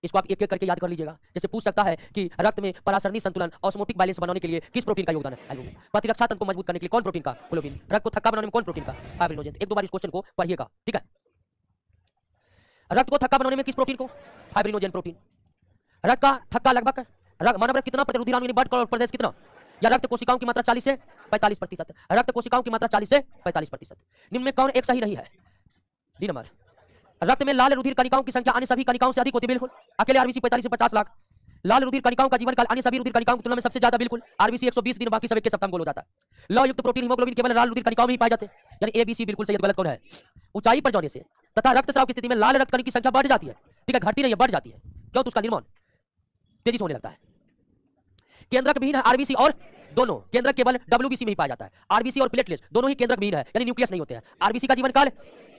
इसको आप एक एक करके याद कर लीजिएगा। जैसे पूछ सकता है कि रक्त में परासरणी संतुलन, ऑस्मोटिक बैलेंस बनाने के लिए किस प्रोटीन का योगदान है, एल्ब्यूमिन। प्रतिरक्षा तंत्र को मजबूत करने के लिए कौन प्रोटीन का, ग्लोब्यूमिन। रक्त को थक्का बनाने में कौन प्रोटीन का, फाइब्रिनोजेन। 1-2 बार इस क्वेश्चन को पढ़िएगा, ठीक है। रक्त को थक्का बनाने में किस प्रोटीन को, फाइब्रिनोजेन प्रोटीन। रक्त का थक्का लगभग मानव रक्त कितना रुधिरान ब्लड प्रदेश कितना, या रक्त कोशिकाओं की मात्रा 40 से 45%। रक्त कोशिकाओं की मात्रा 40 से 45%। निम्न में कौन एक सही नहीं है, डी नंबर। रक्त में लाल रुधिर कणिकाओं की संख्या अन्य सभी कणिकाओं से अधिक होती है। बिल्कुल, अकेले आरबीसी 45 से 50 लाख। लाल रुधिर कणिकाओं का जीवन काल अन्य सभी रुधिर कणिकाओं की तुलना में सबसे ज्यादा। बिल्कुल, आरबीसी 120 दिन, बाकी सब 1 के सप्ताह में गोल हो जाता है। लौह युक्त प्रोटीन हीमोग्लोबिन केवल लाल रुधिर कणिकाओं में ही पाए जाते हैं, यानी ए बी सी बिल्कुल सही। गलत कौन है, ऊंचाई पर जाने से तथा रक्तस्राव की स्थिति में लाल रक्तकण की संख्या बढ़ जाती है, ठीक है, घटती नहीं है, बढ़ जाती है। क्यों? तो उसका निर्माण तेजी से होने लगता है। केंद्रक विहीन है आरबीसी और दोनों, केंद्रक केवल डब्ल्यूबीसी में ही पाया जाता है। आरबीसी और प्लेटलेट्स दोनों ही केंद्रक विहीन है, यानी न्यूक्लियस नहीं होते हैं। आरबीसी का जीवन काल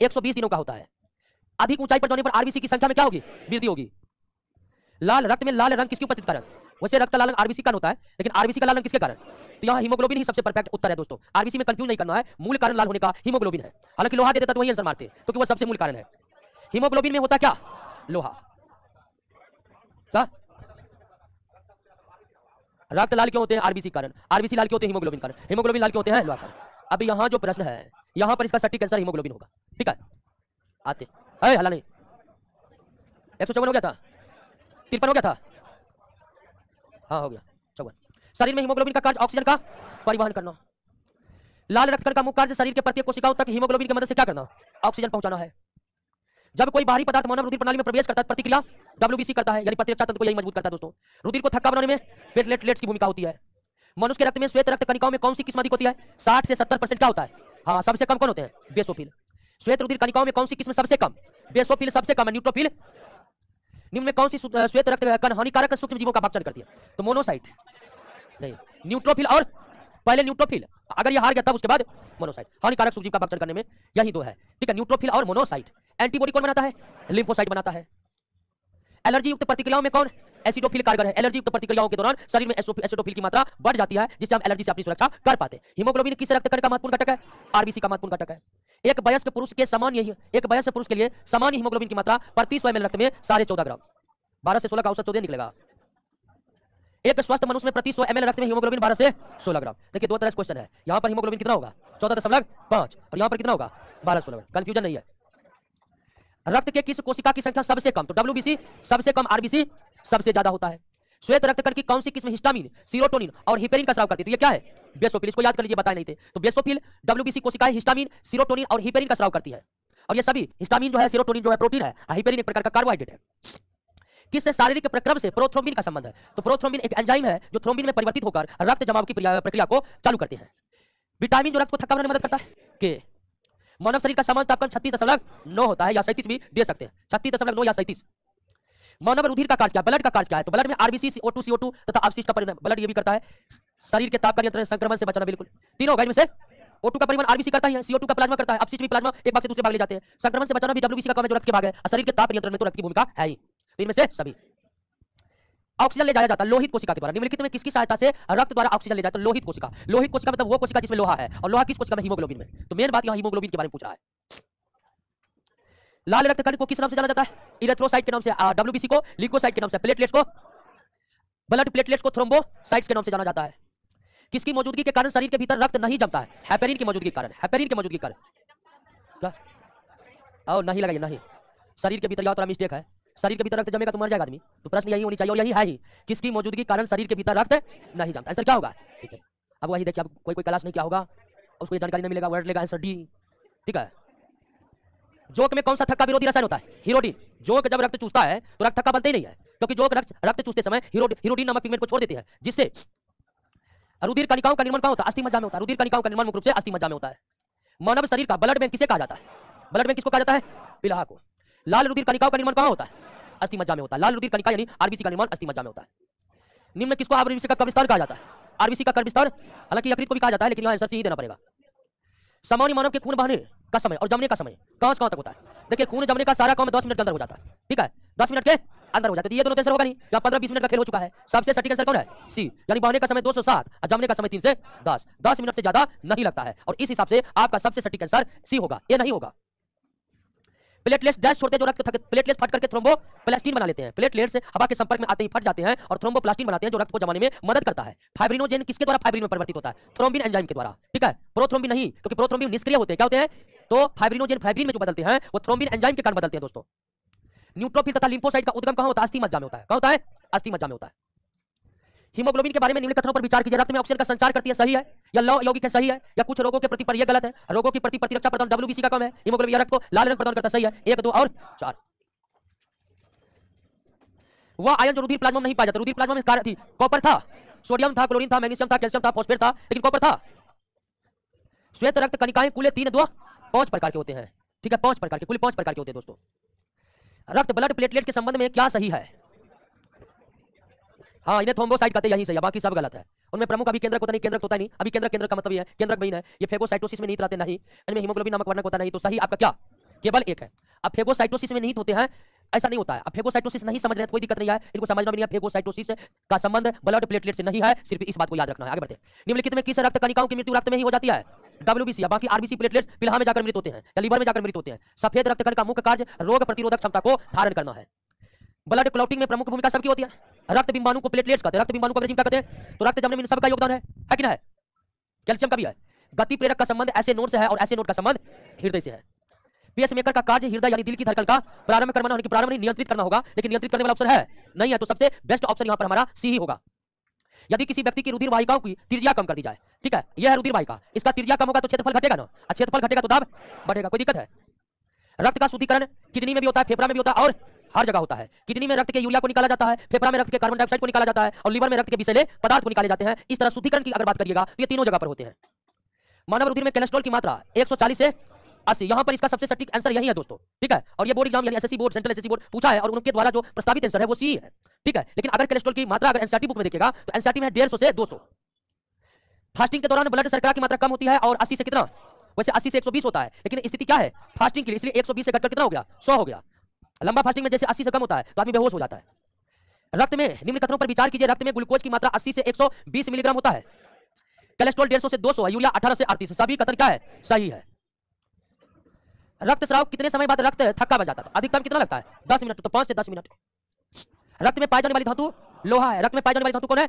120 दिनों का होता है। अधिक ऊंचाई पर जाने पर आरबीसी की संख्या में क्या होगी? वृद्धि होगी। लाल रक्त में लाल रंग किसके उपस्थित कारण? वैसे रक्त लाल रंग आरबीसी का होता है, लेकिन आरबीसी का लाल रंग किसके कारण? तो यहाँ हीमोग्लोबिन ही सबसे परफेक्ट उत्तर है दोस्तों। आरबीसी में कंफ्यूज नहीं करना है, मूल कारण लाल होने का हीमोग्लोबिन है। हालांकि लोहा दे देता तो वही आंसर मारते, क्योंकि वो सबसे मूल कारण है। हीमोग्लोबिन में होता क्या? लोहा। क्या रक्त लाल क्यों होते हैं? आरबीसी कारण। आरबीसी लाल क्यों होते हैं? हीमोग्लोबिन कारण। हीमोग्लोबिन लाल क्यों होते हैं? लोहा कारण। अब यहाँ जो प्रश्न है, यहाँ पर इसका सटीक आंसर हीमोग्लोबिन होगा, ठीक है। आते हला नहीं, 154 हो गया था, 53 हो गया था, हाँ हो गया 54। शरीर में हीमोग्लोबिन का कार्य ऑक्सीजन का परिवहन करना। लाल रक्तकण का मुख्य कार्य शरीर के प्रत्येक कोशिकाओं तक हीमोग्लोबिन की मदद से क्या करना? ऑक्सीजन पहुंचाना है। जब कोई बाहरी पदार्थ मानव रुधिर प्रणाली में प्रवेश करता है, प्रतिक्रिया डब्ल्यूबीसी करता है, यानी प्रतिरक्षा तंत्र को यही मजबूत करता है दोस्तों। रुधिर को थक्का बनाने में प्लेटलेट्स की भूमिका होती है। मनुष्य के रक्त में श्वेत रक्त कणिकाओं में कौन सी किस्म अधिक होती है? 60 से 70% क्या होता है? हाँ, सबसे कम कौन होते हैं? बेसोफिल। श्वेत रुधिर कणिकाओं में कौन सी किस्म सबसे कम? बेसोफिल सबसे कम है। न्यूट्रोफिल निम्न में कौन सी श्वेत रक्त कण हानिकारक सूक्ष्म जीवों का भक्षण करती है? तो मोनोसाइट नहीं, न्यूट्रोफिल और पहले न्यूट्रोफिल, अगर ये हार गया तब उसके बाद मोनोसाइट। हानिकारक सूक्ष्म जीव का भक्षण करने में यही दो है, ठीक है, न्यूट्रोफिल और मोनोसाइट। एंटीबॉडी कौन बनाता है? लिम्फोसाइट बनाता है। एलर्जी युक्त प्रतिक्रियाओं में कौन एसिडोफिल कारगर है? एलर्जी युक्त प्रतिक्रियाओं के दौरान शरीर में एसिडोफिल की मात्रा बढ़ जाती है, जिससे हम एलर्जी से अपनी सुरक्षा कर पाते हैं। हीमोग्लोबिन किस रक्त कण का महत्वपूर्ण घटक है? आरबीसी का महत्वपूर्ण घटक है। एक वयस्क पुरुष के समान यही, एक वयस्क पुरुष के लिए सामान्य हीमोग्लोबिन की मात्रा प्रति 100 ml रक्त में 14.5 ग्राम, 12 से 16 का औसत 14 निकलेगा। एक स्वस्थ मनुष्य में प्रति 100 ml रक्त में हीमोग्लोबिन 12 से 16 ग्राम। देखिए दो तरह से क्वेश्चन है, यहाँ पर हीमोग्लोबिन कितना होगा? 14.5 और यहाँ पर कितना होगा? 12-16। कंफ्यूजन नहीं है। रक्त के किस कोशिका की संख्या सबसे कम? तो डब्ल्यूबीसी सबसे कम, आरबीसी सबसे ज्यादा होता है। श्वेत रक्तकण की कौन सी किस्म हिस्टामिन, सीरोटोनिन और हिपेरिन का स्राव करती है? तो ये क्या है? बेसोफिल। इसको याद कर लीजिए, बताए नहीं थे। तो बेसोफिल डब्ल्यूबीसी कोशिकाएं हिस्टामिन, सीरोटोनिन और हिपेरिन का स्राव करती है। और ये सभी, हिस्टामिन जो है, सीरोटोनिन जो है प्रोटीन है, हिपेरिन एक प्रकार का कार्बोहाइड्रेट है। किससे शारीरिक प्रक्रम से प्रोथ्रोम्बिन का संबंध है? तो प्रोथ्रोम्बिन एक एंजाइम है जो थ्रोम्बिन में परिवर्तित होकर रक्त जमाव की प्रक्रिया को चालू करते हैं। विटामिन जो रक्त को थक्का बनाने में मदद करता है, के। मानव शरीर का सामान्य तापमान 36.9 होता है, या 37 भी दे सकते हैं, 36.9 या 37। मानव रुधिर का कार्य क्या? ब्लड का कार्य क्या है? तो ब्लड में आरबीसी, CO2, CO2 तथा अपशिष्ट का परिवहन ब्लड ये भी करता है। शरीर के ताप का नियंत्रण, संक्रमण से बचाना, बिल्कुल तीनों होगा इनमें से। O2 का परिवहन आरबीसी करता ही है, CO2 का प्लाज्मा करता है, अपशिष्ट भी प्लाज्मा एक भाग से दूसरे भाग ले जाते हैं। संक्रमण से बचाना भी डब्ल्यूबीसी का काम है, जो रक्त के भाग है। शरीर के ताप नियंत्रण में तो रक्त की भूमिका है ही। तो इनमें से सभी। ऑक्सीजन ले जाया जाता है लोहित कोशिका के द्वारा। निम्नलिखित में किसकी सहायता से रक्त द्वारा ऑक्सीजन ले जाता है? लोहित कोशिका। लोहित कोशिका मतलब वो कोशिका जिसमें लोहा है, और लोहा किस कोशिका में? हीमोग्लोबिन में। तो मेन बात यहाँ हीमोग्लोबिन के बारे में पूछा है। लाल रक्तकण को किस नाम से जाना जाता है? इरेथ्रोसाइट के नाम से। डब्ल्यूबीसी को ल्यूकोसाइट के नाम से। प्लेटलेट्स को, ब्लड प्लेटलेट्स को थ्रोम्बोसाइट्स के नाम से जाना जाता है। किसकी मौजूदगी के कारण शरीर के भीतर रक्त नहीं जमता है? हेपेरिन की मौजूदगी के कारण। हेपेरिन की मौजूदगी के कारण क्या? और नहीं लगाइए, नहीं, शरीर के भीतर, यह थोड़ा मिस्टेक है। शरीर के भीतर रक्त जमेगा तो मर जाएगा आदमी। तो प्रश्न यही होनी चाहिए, और यही है ही। किसकी मौजूदगी के कारण शरीर के भीतर रक्त नहीं जमता? आंसर क्या होगा? ठीक है, अब वही देखिए, अब कोई क्लास नहीं क्या होगा, उसको ये जानकारी नहीं मिलेगा, वर्ड लेगा आंसर डी, ठीक है। जोक में कौन सा थक्का विरोधी रसायन होता है? हीरोडिन। जोक जब रक्त चूसता है तो रक्त थक्का बनते ही नहीं है, क्योंकि जोक रक्त चूसते समय हीरोडिन नामक पिगमेंट को छोड़ देते हैं, जिससे रुधिर कणिकाओं का निर्माण कहाँ होता है? अस्थि मज्जा में होता है। रुधिर कणिकाओं का निर्माण मुख्य रूप से अस्थि मज्जा में होता है। मानव शरीर का ब्लड बैंक किसे कहा जाता है? ब्लड बैंक किसको कहा जाता है? पिलाहा को। लाल रुधिर कणिकाओं का निर्माण कहाँ होता है? अस्थि मज्जा में होता है। लाल रुधिर कणिका यानी आरबीसी का निर्माण अस्थि मज्जा में होता है। निम्न किसको आरबीसी का कब्रिस्तान कहा जाता है? आरबीसी का कब्रिस्तान, हालांकि यकृत को भी कहा जाता है, लेकिन यहाँ आंसर सी ही देना पड़ेगा। सामान्य मानव के खून बहने का समय और जमने का समय कहां से कहां तक होता है? देखिए, खून जमने का सारा काम 10 मिनट के अंदर हो जाता है, ठीक है, 10 मिनट के अंदर हो जाता है। ये दोनों आंसर होगा नहीं, या 15-20 मिनट का खेल हो चुका है। सबसे सटीक आंसर कौन है? सी, यानी बहने का समय 2 से 7 और जमने का समय 3 से 10। 10 मिनट से ज्यादा नहीं लगता है, और इस हिसाब से आपका सबसे सटीक आंसर सी होगा, ए नहीं होगा। प्लेटलेट्स डैश छोड़ते जो रक्त प्लेटलेट्स फट करके थ्रोम्बोप्लास्टिन बना लेते हैं। प्लेटलेट्स हवा के संपर्क में आते ही फट जाते हैं और थ्रोम्बोप्लास्टिन बनाते हैं, जो रक्त को जमाने में मदद करता है। फाइब्रिनोजेन किसके द्वारा फाइब्रिन में परिवर्तित होता है? थ्रोम्बिन एंजाइम के द्वारा, ठीक है। प्रोथ्रोम्बिन नहीं, क्योंकि प्रोथ्रोम्बिन निष्क्रिय होते हैं। क्या होते हैं? तो फाइब्रिनोजेन फाइब्रिन में जो बदलते हैं वो थ्रोम्बिन एंजाइम के कारण बदलते हैं दोस्तों। न्यूट्रोफिल तथा लिम्फोसाइट का उद्गम कहां होता है? अस्थि मज्जा में होता है। कहां होता है? अस्थि मज्जा में होता है। हीमोग्लोबिन के बारे में निम्न कथनों पर विचार कीजिए। रक्त में ऑक्सीजन का संचार करती है, सही है, या यौगिक है, सही है, या कुछ रोगों के प्रति पर यह गलत है? रोगों के प्रति प्रतिरक्षा प्रदान डब्ल्यूबीसी का काम है। हीमोग्लोबिन रक्त को लाल रंग प्रदान करता है, सही है। 1, 2 और 4। वह आयन जो रुधिर प्लाज्मा में नहीं पाया जाता। रुधिर प्लाज्मा में थी, कॉपर था, सोडियम था, क्लोरीन था, मैग्नीशियम था, कैल्शियम था, फॉस्फेट था, लेकिन कॉपर था। श्वेत रक्त कणिकाएं कुल 3, 2, 5 प्रकार के होते हैं। ठीक है, 5 प्रकार के, कुल 5 प्रकार के होते हैं दोस्तों। रक्त ब्लड प्लेटलेट के संबंध में क्या सही है? हाँ, इन्हें थ्रोम्बोसाइट कहते हैं, यही सही है, बाकी सब गलत है। उनमें प्रमुख अभी केंद्रक होता नहीं, केंद्रक होता नहीं, अभी केंद्रक का मतलब ये है, केंद्रक बहीन है, ये फेगोसाइटोसिस में निहित रहते नहीं, इनमें हीमोग्लोबिन नामक वर्णक होता नहीं, तो सही आपका क्या? केवल एक है। अब फेगोसाइटोसिस में निहित होते हैं, ऐसा नहीं होता है। अब फेगोसाइटोसिस नहीं समझ रहे हैं, कोई दिक्कत नहीं है, इनको समझना भी नहीं है। फेगोसाइटोसिस का संबंध ब्लड प्लेटलेट से नहीं है, सिर्फ इस बात को याद रखना है। आगे बढ़ते हैं। निम्नलिखित में किस रक्त कणिकाओं की मृत्यु रक्त में ही हो जाती है? WBC, बाकी RBC प्लेटलेट्स पिलहा में जाकर मृत होते हैं या लीवर में जाकर मृत होते हैं। सफेद रक्त कण का मुख्य कार्य रोग प्रतिरोधक क्षमता को धारण करना है। ब्लड क्लॉटिंग में प्रमुख भूमिका सबकी होती है। रक्त बिंबाणु को प्लेटलेट्स कहते हैं, रक्त बिंबाणु को अंग्रेजी में क्या कहते हैं? तो रक्त जमने में सबका योगदान है कि ना है? कैल्शियम का भी है। गति प्रेरक का संबंध ऐसे नोड से है और ऐसे नोड का संबंध हृदय से है। पेसमेकर का कार्य हृदय यानी दिल की धड़कन का प्रारंभ करना होने की प्रारंभ नहीं, नियंत्रित करना होगा, लेकिन नियंत्रित करने वाला ऑप्शन है नहीं है, तो सबसे बेस्ट ऑप्शन यहां पर हमारा सी ही होगा। यदि किसी व्यक्ति की रुधिर वाहिकाओं की त्रिज्या कम कर दी जाए, ठीक है, यह है रुधिर वाहिका, इसका त्रिज्या कम होगा तो क्षेत्रफल घटेगा ना, क्षेत्रफल घटेगा तो दाब बढ़ेगा, कोई दिक्कत है? रक्त का शुद्धिकरण किडनी में भी होता है, फेफड़ा में भी होता है और हर जगह होता है। किडनी में रक्त के यूरिया को निकाला जाता है, फेफड़ा में रक्त के कार्बन डाइऑक्साइड को निकाला जाता है और लीवर में रक्त के विषैले पदार्थ को निकाले जाते हैं। इस तरह शुद्धिकरण की अगर बात करिएगा तो ये तीनों जगह पर होते हैं। मानव रुधिर में कोलेस्ट्रॉल की मात्रा 140 से 80, यहां पर इसका सबसे सटीक आंसर यही है दोस्तों, ठीक है। और ये बोर्ड एग्जाम यानी SSC board, central SSC board पूछा है और उनके द्वारा जो प्रस्तावित आंसर है वो सी है, ठीक है। लेकिन अगर कोलेस्ट्रॉल की मात्रा अगर एनसीईआरटी बुक में देखिएगा तो एनसीईआरटी में 150 से 200। फास्टिंग के दौरान ब्लड शर्करा की मात्रा कम होती है और 80 से कितना? वैसे 80 से 120 होता है, लेकिन स्थिति क्या है फास्टिंग के लिए, इसलिए 120 से घटकर कितना हो गया? 100 हो गया। लंबा फास्टिंग में जैसे 80 से कम होता है तो आदमी बेहोश हो जाता है। रक्त में निम्न कथनों पर विचार कीजिए। रक्त में ग्लूकोज की मात्रा 80 से 120 मिलीग्राम होता है, कोलेस्ट्रॉल 150 से 200 है, यूरिया 18 से 38, सभी कथन क्या है? सही है। रक्त स्राव कितने समय बाद रक्त थक्का बन जाता है? अधिकतम कितना लगता है? 10 मिनट, तो 5 से 10 मिनट। रक्त में पाई जाने वाली धातु लोहा है, रक्त में पाई जाने वाली धातु कौन है?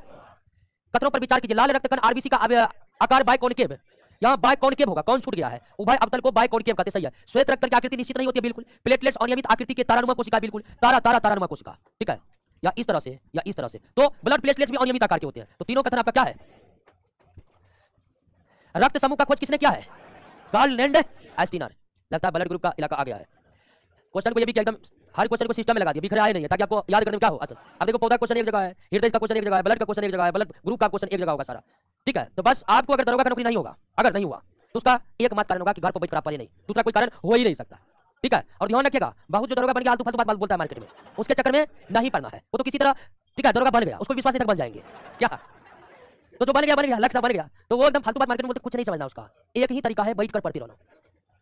कथनों पर विचार कीजिए। लाल रक्त कण आरबीसी का आकार बाइकॉनकेव, यहाँ बाइकॉनकेव होगा, कौन छूट गया है? उभय अवतल को बाइकॉनकेव कहते, सही है। श्वेत रक्त की आकृति निश्चित नहीं होती है, बिल्कुल। प्लेटलेट्स अनियमित आकृति के तारानुमा कोशिका, बिल्कुल तारानुमा कोशिका, ठीक है, या इस तरह से या इस तरह से। तो ब्लड प्लेटलेट्स भी अनियमित आकार के होते हैं। तो तीनों कथन आपका क्या है? रक्त समूह का खोज किसने किया है? Karl Landsteiner. लगता है ब्लड ग्रुप का इलाका आ गया है। क्वेश्चन को ये भी एकदम हर क्वेश्चन को सिस्टम में लगा दिया, बिखरे आए नहीं है, ताकि आपको याद करने में क्या हो। अच्छा, अब देखो पौधा क्वेश्चन एक जगह है, हृदय का क्वेश्चन एक जगह है, ब्लड का क्वेश्चन एक जगह है, ब्लड ग्रुप का क्वेश्चन एक जगह होगा सारा, ठीक है। तो बस आपको अगर दरोगा का नौकरी नहीं होगा, अगर नहीं हुआ तो उसका एकमात्र कारण होगा कि घर पर बैठ कर आप पढ़े नहीं, दूसरा कोई कारण हो ही नहीं सकता, ठीक है। और ध्यान रखिएगा, बहुत जो दरोगा बन गया आलतू फालतू बात बोलता है मार्केट में, उसके चक्कर में नहीं पढ़ना है। वो तो किसी तरह, ठीक है, दरोगा बन गया, उसको विश्वास तक बन जाएंगे क्या? तो जो बन गया लक्ष्य बन गया, तो वो एकदम फालतू बात मार्केट में बोलते, कुछ नहीं समझना उसका। एक ही तरीका है, बैठ कर पढ़ते रहना,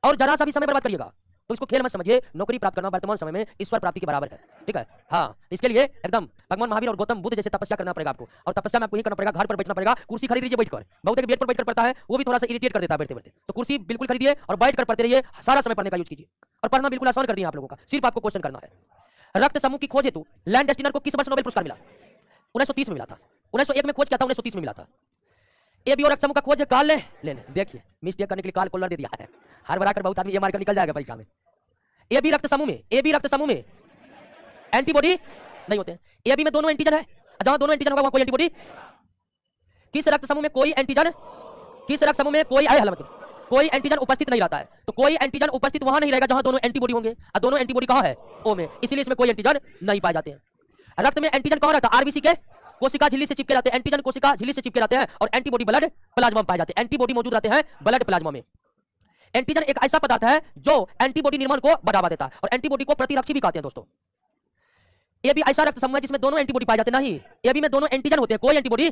और जरा सा भी समय बर्बाद करिएगा तो इसको खेल मत समझिए। नौकरी प्राप्त करना वर्तमान समय में ईश्वर प्राप्ति के बराबर है, ठीक है। हाँ, इसके लिए एकदम भगवान महावीर और गौतम बुद्ध जैसे तपस्या करना पड़ेगा आपको, और तपस्या में आपको ये करना पड़ेगा, घर पर बैठना पड़ेगा, कुर्सी खरीद लीजिए बैठकर। बहुत एक बेड पर बैठकर पढ़ता है, वो भी थोड़ा सा इरिटेट कर देता है बैठते बैठते, तो कुर्सी बिल्कुल खरीदिए और बैठकर पढ़ते रहिए, सारा समय पढ़ने का यूज कीजिए। और पढ़ना बिल्कुल आसान कर दिया आप लोगों का, सिर्फ आपको क्वेश्चन करना है। रक्त समूह की खोज हेतु लैंड एस्टिनर को किस वर्ष नोबेल पुरस्कार मिला? 1930 में मिला था। 1901 में खोज किया था, 1930 में मिला था। एबी और रक्त समूह का खोज कार्ल लैंड, देखिए मिस्टेक करने के लिए कार्ल कोलर दे दिया है, हर बड़ा कर बहुत आदमी ये मारकर निकल जाएगा परीक्षा में। एबी रक्त समूह में एंटीबॉडी नहीं होते हैं। एबी में दोनों एंटीजन है, जहां दोनों एंटीजन होगा वहां कोई एंटीबॉडी। किस रक्त समूह में कोई एंटीजन, किस रक्त समूह में कोई कोई एंटीजन उपस्थित नहीं रहता है? तो कोई एंटीजन उपस्थित वहां नहीं रहेगा जहां दोनों एंटीबॉडी होंगे, और दोनों एंटीबॉडी कहां है? ओ में, इसलिए इसमें कोई एंटीजन नहीं पाए जाते हैं। रक्त में एंटीजन कहां रहता है? आरबीसी के कोशिका झिल्ली से चिपके रहते हैं, एंटीजन कोशिका झिल्ली से चिपके रहते हैं, और एंटीबॉडी ब्लड प्लाज्मा में पाए जाते हैं। एंटीबॉडी मौजूद रहते हैं ब्लड प्लाज्मा में। एंटीजन एक ऐसा पदार्थ है जो एंटीबॉडी निर्माण को बढ़ावा देता है, और एंटीबॉडी को प्रतिरक्षी भी कहते हैं दोस्तों। ये भी ऐसा रक्त समूह है जिसमें दोनों एंटीबॉडी पाए जाते हैं, नहीं, ये भी में दोनों एंटीजन होते हैं, कोई एंटीबॉडी।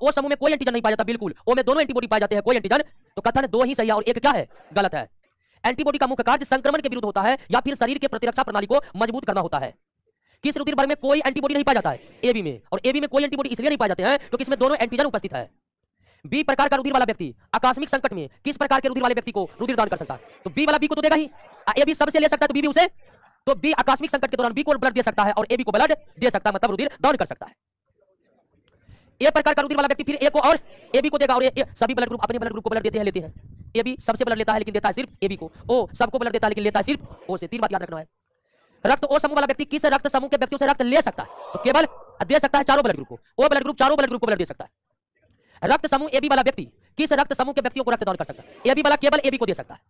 वो समूह में कोई एंटीजन नहीं पाया जाता, बिल्कुल। वो में दोनों एंटीबॉडी पाए जाते हैं, कोई एंटीजन। तो कथन दो ही सही है और एक क्या है? गलत है। एंटीबॉडी का मुख्य कार्य संक्रमण के विरुद्ध होता है या फिर शरीर के प्रतिरक्षा प्रणाली को मजबूत करना होता है। किस रुधिर वर्ग में कोई एंटीबॉडी नहीं पाया जाता है? एबी में। और एबी में कोई एंटीबॉडी इसलिए नहीं पाए जाते हैं क्योंकि इसमें दोनों एंटीजन उपस्थित है। बी प्रकार का रुधिर वाला व्यक्ति आकस्मिक संकट में किस प्रकार के रुधिर वाले व्यक्ति को रुधिर दान कर सकता है? तो बी वाला बी को तो देगा ही, ए बी सबसे ले सकता है तो बी भी उसे, तो बी आकस्मिक संकट के दौरान बी को ब्लड दे सकता है और ए बी को ब्लड दे सकता है, मतलब रुधिर दान कर सकता है। ए प्रकार का रुधिर वाला व्यक्ति फिर ए को और ए बी को देगा, और सभी ब्लड ग्रुप अपने ब्लड ग्रुप को ब्लड देते हैं, लेते हैं। ए बी सबसे ब्लड लेता है लेकिन देता है सिर्फ ए बी को, ओ सबको ब्लड देता है लेकिन लेता है सिर्फ ओ से। तीन बात याद रखना है। रक्त ओ समूह वाला व्यक्ति किस रक्त समूह के व्यक्तियों से रक्त ले सकता है? तो केवल दे सकता है चारों ब्लड ग्रुप को, ओ ब्लड ग्रुप चारों ब्लड ग्रुप को ब्लड दे सकता है। रक्त समूह एबी वाला व्यक्ति किस रक्त समूह के व्यक्तियों को रक्तदान कर सकता है? एबी वाला केवल एबी को दे सकता है।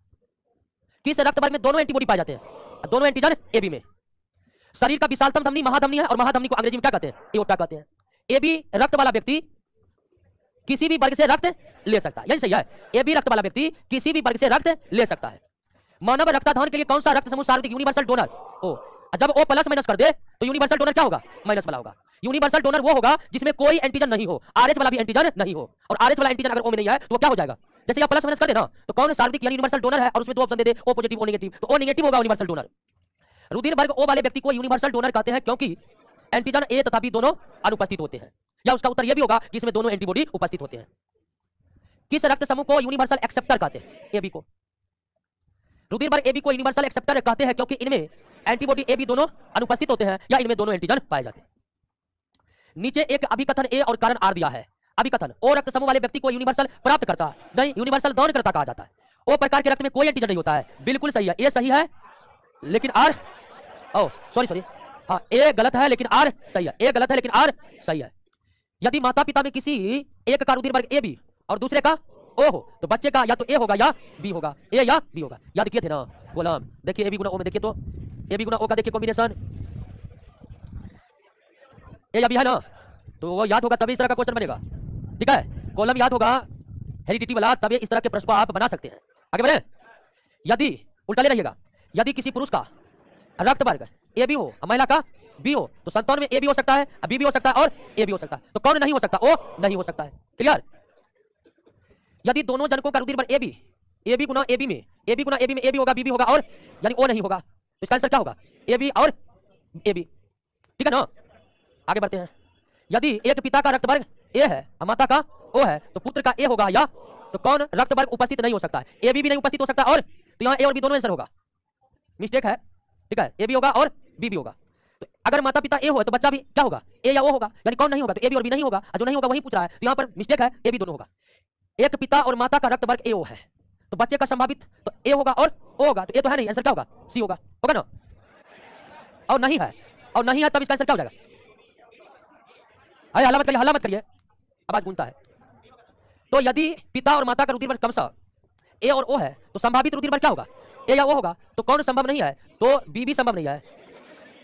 किस रक्त वर्ग में दोनों एंटीबॉडी पाए जाते हैं? दोनों एंटीजन एबी में। शरीर का विशालतम धमनी महाधमनी है, और महाधमनी को अंग्रेजी में क्या कहते हैं? एओर्टा कहते हैं। एबी रक्त वाला व्यक्ति किसी भी वर्ग से रक्त ले सकता है, यही सही है। एबी रक्त वाला व्यक्ति किसी भी वर्ग से रक्त ले सकता है। मानव रक्तदान के लिए कौन सा रक्त समूह सार्वत्रिक यूनिवर्सल डोनर? ओ, जब ओ प्लस माइनस कर दे तो यूनिवर्सल डोनर क्या होगा? माइनस वाला होगा। यूनिवर्सल डोनर वो होगा जिसमें कोई एंटीजन नहीं हो, आरएच वाला भी एंटीजन नहीं हो, और आरएच वाला एंटीजन अगर ओ में नहीं है तो वो क्या हो जाएगा? जैसे आप प्लस माइनस कर देना तो कौन सार्वत्रिक यानी यूनिवर्सल डोनर है, और उसमें दो ऑप्शन दे दे, ओ पॉजिटिव ओ नेगेटिव, तो ओ नेगेटिव होगा यूनिवर्सल डोनर। रुधिर वर्ग ओ वाले व्यक्ति को यूनिवर्सल डोनर कहते हैं क्योंकि एंटीजन ए तथा बी दोनों अनुपस्थित होते हैं, या उसका उत्तर यह भी होगा कि इसमें दोनों एंटीबॉडी उपस्थित होते हैं। किस रक्त समूह को यूनिवर्सल एक्सेप्टर कहते हैं? ए बी को। रुधिर वर्ग ए बी को यूनिवर्सल एक्सेप्टर कहते हैं क्योंकि इनमें एंटीबॉडी ए बी दोनों अनुपस्थित होते हैं, या इनमें दोनों एंटीजन पाए जाते हैं। नीचे एक अभिकथन ए और कारण आर दिया है। अभिकथन ओ रक्त समूह वाले व्यक्ति को यूनिवर्सल प्राप्त करता नहीं, यूनिवर्सल दान करता कहा जाता है। ओ प्रकार के रक्त में कोई एंटीजन नहीं होता है, बिल्कुल सही है, ए सही है लेकिन आर, ओ सॉरी हाँ, ए गलत है लेकिन आर सही है, ए गलत है लेकिन आर सही है। यदि माता पिता में किसी एक का रुधिर वर्ग ए बी और दूसरे का ओ हो तो बच्चे का या तो ए होगा या बी होगा, ए या बी होगा। याद किए थे ना गुलाम? देखिए ए बी गुना ओ में देखिए तो ए बी गुना ओ का देखिए कॉम्बिनेशन ए या बी है ना, तो वो याद होगा तभी इस तरह का क्वेश्चन बनेगा। ठीक है, कॉलम याद होगा हेरिडिटी वाला, तभी इस तरह के प्रश्न को आप बना सकते हैं। आगे बढ़े। यदि उल्टा ले रहिएगा, यदि किसी पुरुष का रक्त वर्ग ए बी हो, महिला का बी हो, तो संतान में ए बी हो सकता है, बी भी हो सकता है और ए भी हो सकता है। तो कौन नहीं हो सकता? ओ नहीं हो सकता है। क्लियर? यदि दोनों जनकों का रुधिर वर्ग A B Guna A B में ए बी होगा, बी भी होगा और यानी ओ नहीं होगा, तो इसका आंसर क्या होगा? ए बी और ए बी। ठीक है ना? आगे बढ़ते हैं। यदि एक पिता का रक्त वर्ग ए है और माता का ओ है तो पुत्र का ए होगा या, तो कौन रक्त वर्ग उपस्थित नहीं हो सकता है? ए बी भी नहीं उपस्थित हो सकता, और तो यहाँ ए और बी दोनों आंसर होगा, मिस्टेक है। ठीक है, ए बी होगा और बी भी होगा। तो अगर माता पिता ए हो तो बच्चा भी क्या होगा? ए या ओ होगा, यानी कौन नहीं होगा? तो ए बी और बी नहीं होगा, जो नहीं होगा वही पूछ रहा है, तो यहाँ पर मिस्टेक है, ए बी दोनों होगा। एक पिता और माता का रक्त वर्ग ए ओ है तो बच्चे का संभावित तो ए होगा और ओ होगा, तो ए तो है नहीं, आंसर क्या होगा? सी होगा ना? और नहीं है तब इसका आंसर क्या हो जाएगा? अरे हल्ला मत करिए, आवाज गूंजता है। तो यदि पिता और माता का रुधिर वर्ग क्रमशः ए और ओ है तो संभावित रुधिर वर्ग क्या होगा? ए या ओ होगा, तो कौन संभव नहीं है? तो बी भी संभव नहीं है।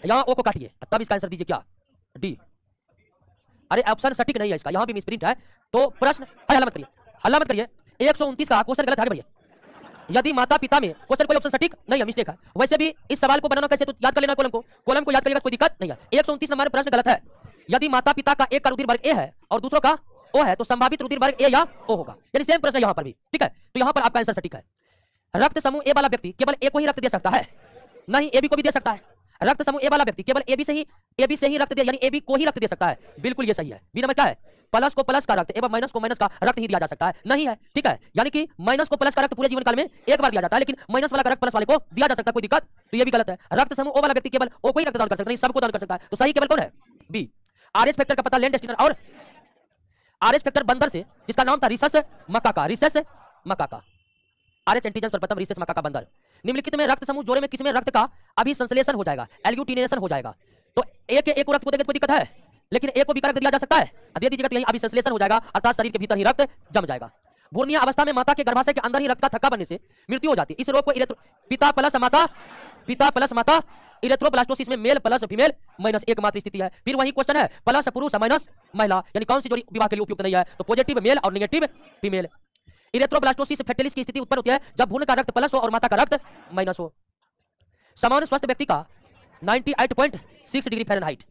यहाँ ओ को काटिए, तब इसका आंसर दीजिए क्या? डी। अरे ऑप्शन सटीक नहीं है इसका, यहाँ भी मिसप्रिंट है। तो प्रश्न, हल्ला मत करिए 129 का क्वेश्चन गलत है। आगे बढ़िए। यदि माता पिता में क्वेश्चन कोई ऑप्शन सटीक नहीं है, मिस्टेक है। वैसे भी इस सवाल को बनाना कैसे, तो याद कर लेना कॉलम को याद करेगा, कोई दिक्कत नहीं है। 129 नंबर प्रश्न गलत है। यदि माता पिता का एक का रुधिर वर्ग ए है और दूसरों का ओ है तो संभावित रुधिर वर्ग ए या ओ होगा, यानी सेम प्रश्न यहाँ पर भी। ठीक है, तो यहाँ पर आपका आंसर सटीक है। रक्त समूह ए वाला व्यक्ति केवल ए को ही रक्त दे सकता है? नहीं, ए बी को भी दे सकता है। रक्त समूह ए वाला व्यक्ति केवल ए बी से ही रक्त दे, यानी ए बी को ही रक्त दे सकता है। बिल्कुल ये सही है। बी नंबर क्या है? प्लस को प्लस का रक्त एवं माइनस को माइनस का रक्त ही दिया जा सकता है, नहीं है। ठीक है, यानी कि माइनस को प्लस का रक्त पूरे जीवन काल में एक बार दिया जाता है, लेकिन माइनस वाला का रक्त प्लस वाले को दिया जा सकता है, कोई दिक्कत? तो ये भी गलत है। रक्त समूह ओ वाला व्यक्ति केवल ओ को ही रक्तदान कर सकता है, नहीं सबको दान कर सकता है, तो सही केवल कौन है? बी। आरएच फैक्टर का पता लैंडस्टीनर और आरएच फैक्टर बंदर से, जिसका नाम था रिसस मकाका। आरएच एंटीजन सर्वप्रथम रिसस मकाका बंदर। निम्नलिखित में रक्त समूह जोड़े में किसमें रक्त का अभिसंश्लेषण हो जाएगा, एल्यूटिनेशन हो जाएगा? तो एक रक्त को देंगे कोई दिक्कत है, लेकिन एक को भी रक्त दिया जा सकता है, दे दीजिएगा तो यही अभिसंश्लेषण हो जाएगा, अर्थात शरीर के भीतर ही रक्त जम जाएगा। भ्रूणीय अवस्था में माता के गर्भाशय के अंदर ही रक्त का थक्का बनने से मृत्यु हो जाती है। इस रोग को पिता प्लस माता इरेथ्रोब्लास्टोसिस में मेल प्लस फीमेल माइनस एकमात्र स्थिति है। फिर वही क्वेश्चन है, प्लस पुरुष माइनस महिला, यानी कौन सी जोड़ी विवाह के लिए उपयुक्त नहीं है? तो पॉजिटिव मेल और नेगेटिव फीमेल। इरेथ्रोब्लास्टोसिस फैक्टिलिस की स्थिति उत्पन्न होती है जब भ्रूण का रक्त प्लस हो और माता का रक्त माइनस हो। सामान्य स्वस्थ व्यक्ति का 98.6 डिग्री फ़ारेनहाइट।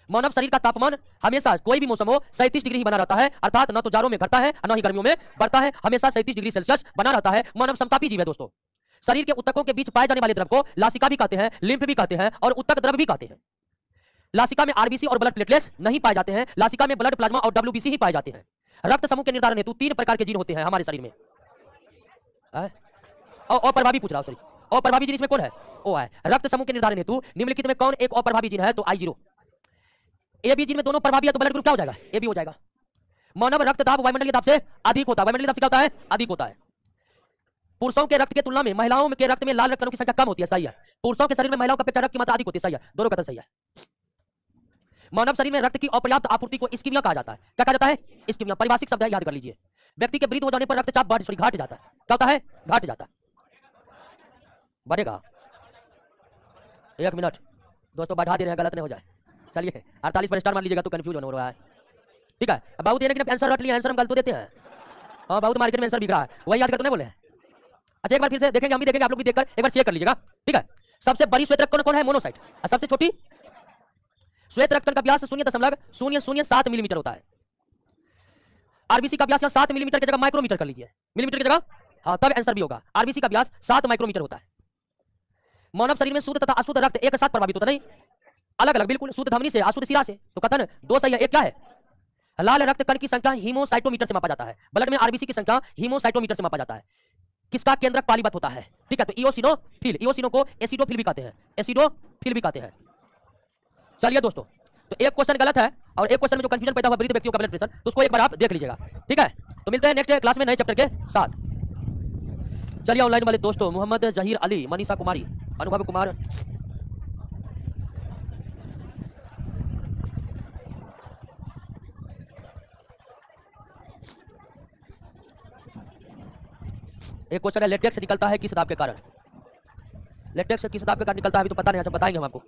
मानव शरीर का तापमान हमेशा कोई भी मौसम हो 37 डिग्री ही बना रहता है, अर्थात न तो जाड़ों में घटता है न ही गर्मियों में बढ़ता है, हमेशा 37 डिग्री सेल्सियस बना रहता है। मानव समतापी जीव है दोस्तों। शरीर के ऊतकों के बीच पाए जाने वाले द्रव को लासिका भी कहते हैं, लिम्फ भी कहते हैं और ऊतक द्रव भी कहते हैं। लासिका में आरबीसी और ब्लड प्लेटलेट्स नहीं पाए जाते हैं, लासिका में ब्लड प्लाज्मा और डब्ल्यूबीसी ही पाए जाते हैं। रक्त समूह के निर्धारण हेतु 3 प्रकार के जीन होते हैं हमारे शरीर में। अप्रभावी पूछ रहा हूं, सॉरी, अप्रभावी जीन इसमें कौन है? ओ है। रक्त समूह के निर्धारण हेतु निम्नलिखित में कौन एक अप्रभावी जीन है? तो I0। ए बी जीन में दोनों प्रभावी है तो ब्लड ग्रुप क्या हो जाएगा? ए बी हो जाएगा। मानव रक्त दाब वायुमंडलीय दाब से अधिक होता है, वायुमंडलीय दाब से क्या होता है? अधिक होता है। पुरुषों के रक्त के तुलना में महिलाओं के रक्त में लाल रक्त कणों की संख्या कम होती है, सही है। पुरुषों के शरीर में महिलाओं की अपेक्षा रक्त की मात्रा अधिक होती है, सही है। दोनों कथन सही है। मानव शरीर में रक्त की अपर्याप्त आपूर्ति को इस्कीमिया कहा जाता है। क्या कहा जाता है? इस्कीमिया। परिभाषिक शब्द है, याद कर लीजिए। व्यक्ति के वृद्ध हो जाने पर रक्तचाप घट जाता है। क्या होता है? घट जाता है, बढ़ेगा। 1 मिनट दोस्तों, बढ़ा दे रहे हैं, गलत नहीं हो जाए। चलिए 48 पर स्टार मान लीजिएगा तो कंफ्यूज हो रहा है। ठीक है, बहुत ये आंसर रट लिया, आंसर हम गलत देते हैं। हाँ, बहुत मार्केट में आंसर बिक रहा है, वही याद करते नहीं बोले। अच्छा एक बार फिर से देखेंगे, हम भी देखेंगे, आप लोग भी देखकर एक बार चेक कर लीजिएगा, ठीक है। सबसे बड़ी श्वेत रक्तकण कौन है? मोनोसाइट। और सबसे छोटी श्वेत रक्तकण का व्यास 0.007 मिलीमीटर होता है। आरबीसी का व्यास यहाँ 7 मिलीमीटर की जगह माइक्रोमीटर कर लीजिए, मिलीमीटर की जगह, हाँ तब आंसर भी होगा। आरबीसी का व्यास 7 माइक्रोमीटर होता है। मानव शरीर में शुद्ध तथा अशुद्ध रक्त एक साथ प्रभावित होता नहीं, अलग अलग, बिल्कुल। शुद्ध धमनी से, अशुद्ध शिरा से, तो कथन दो सही है। एक क्या है? लाल रक्त कण की संख्या हीमोसाइटोमीटर से मापा जाता है। ब्लड में आरबीसी की संख्या हीमोसाइटोमीटर से मापा जाता है। किसका केंद्रक पालीभूत होता है? ठीक है, तो इओसिनोफिल, इओसिनो को एसिडोफिल भी कहते हैं, एसिडोफिल भी कहते हैं। चलिए दोस्तों, तो एक क्वेश्चन गलत है और एक क्वेश्चन में जो कंफ्यूजन पैदा हुआ वृद्ध व्यक्तियों का ब्लड प्रेशर, तो उसको एक बार आप देख लीजिएगा, ठीक है। तो मिलते हैं नेक्स्ट क्लास में नए चैप्टर के साथ। चलिए ऑनलाइन वाले दोस्तों, मोहम्मद जहीर अली, मनीषा कुमारी, अनुभव कुमार, एक क्वेश्चन है लेटेक्स निकलता है किस दाब के कारण? लेटेक्स किस दाब के कारण निकलता है अभी तो पता नहीं, अच्छा बताएंगे हम आपको।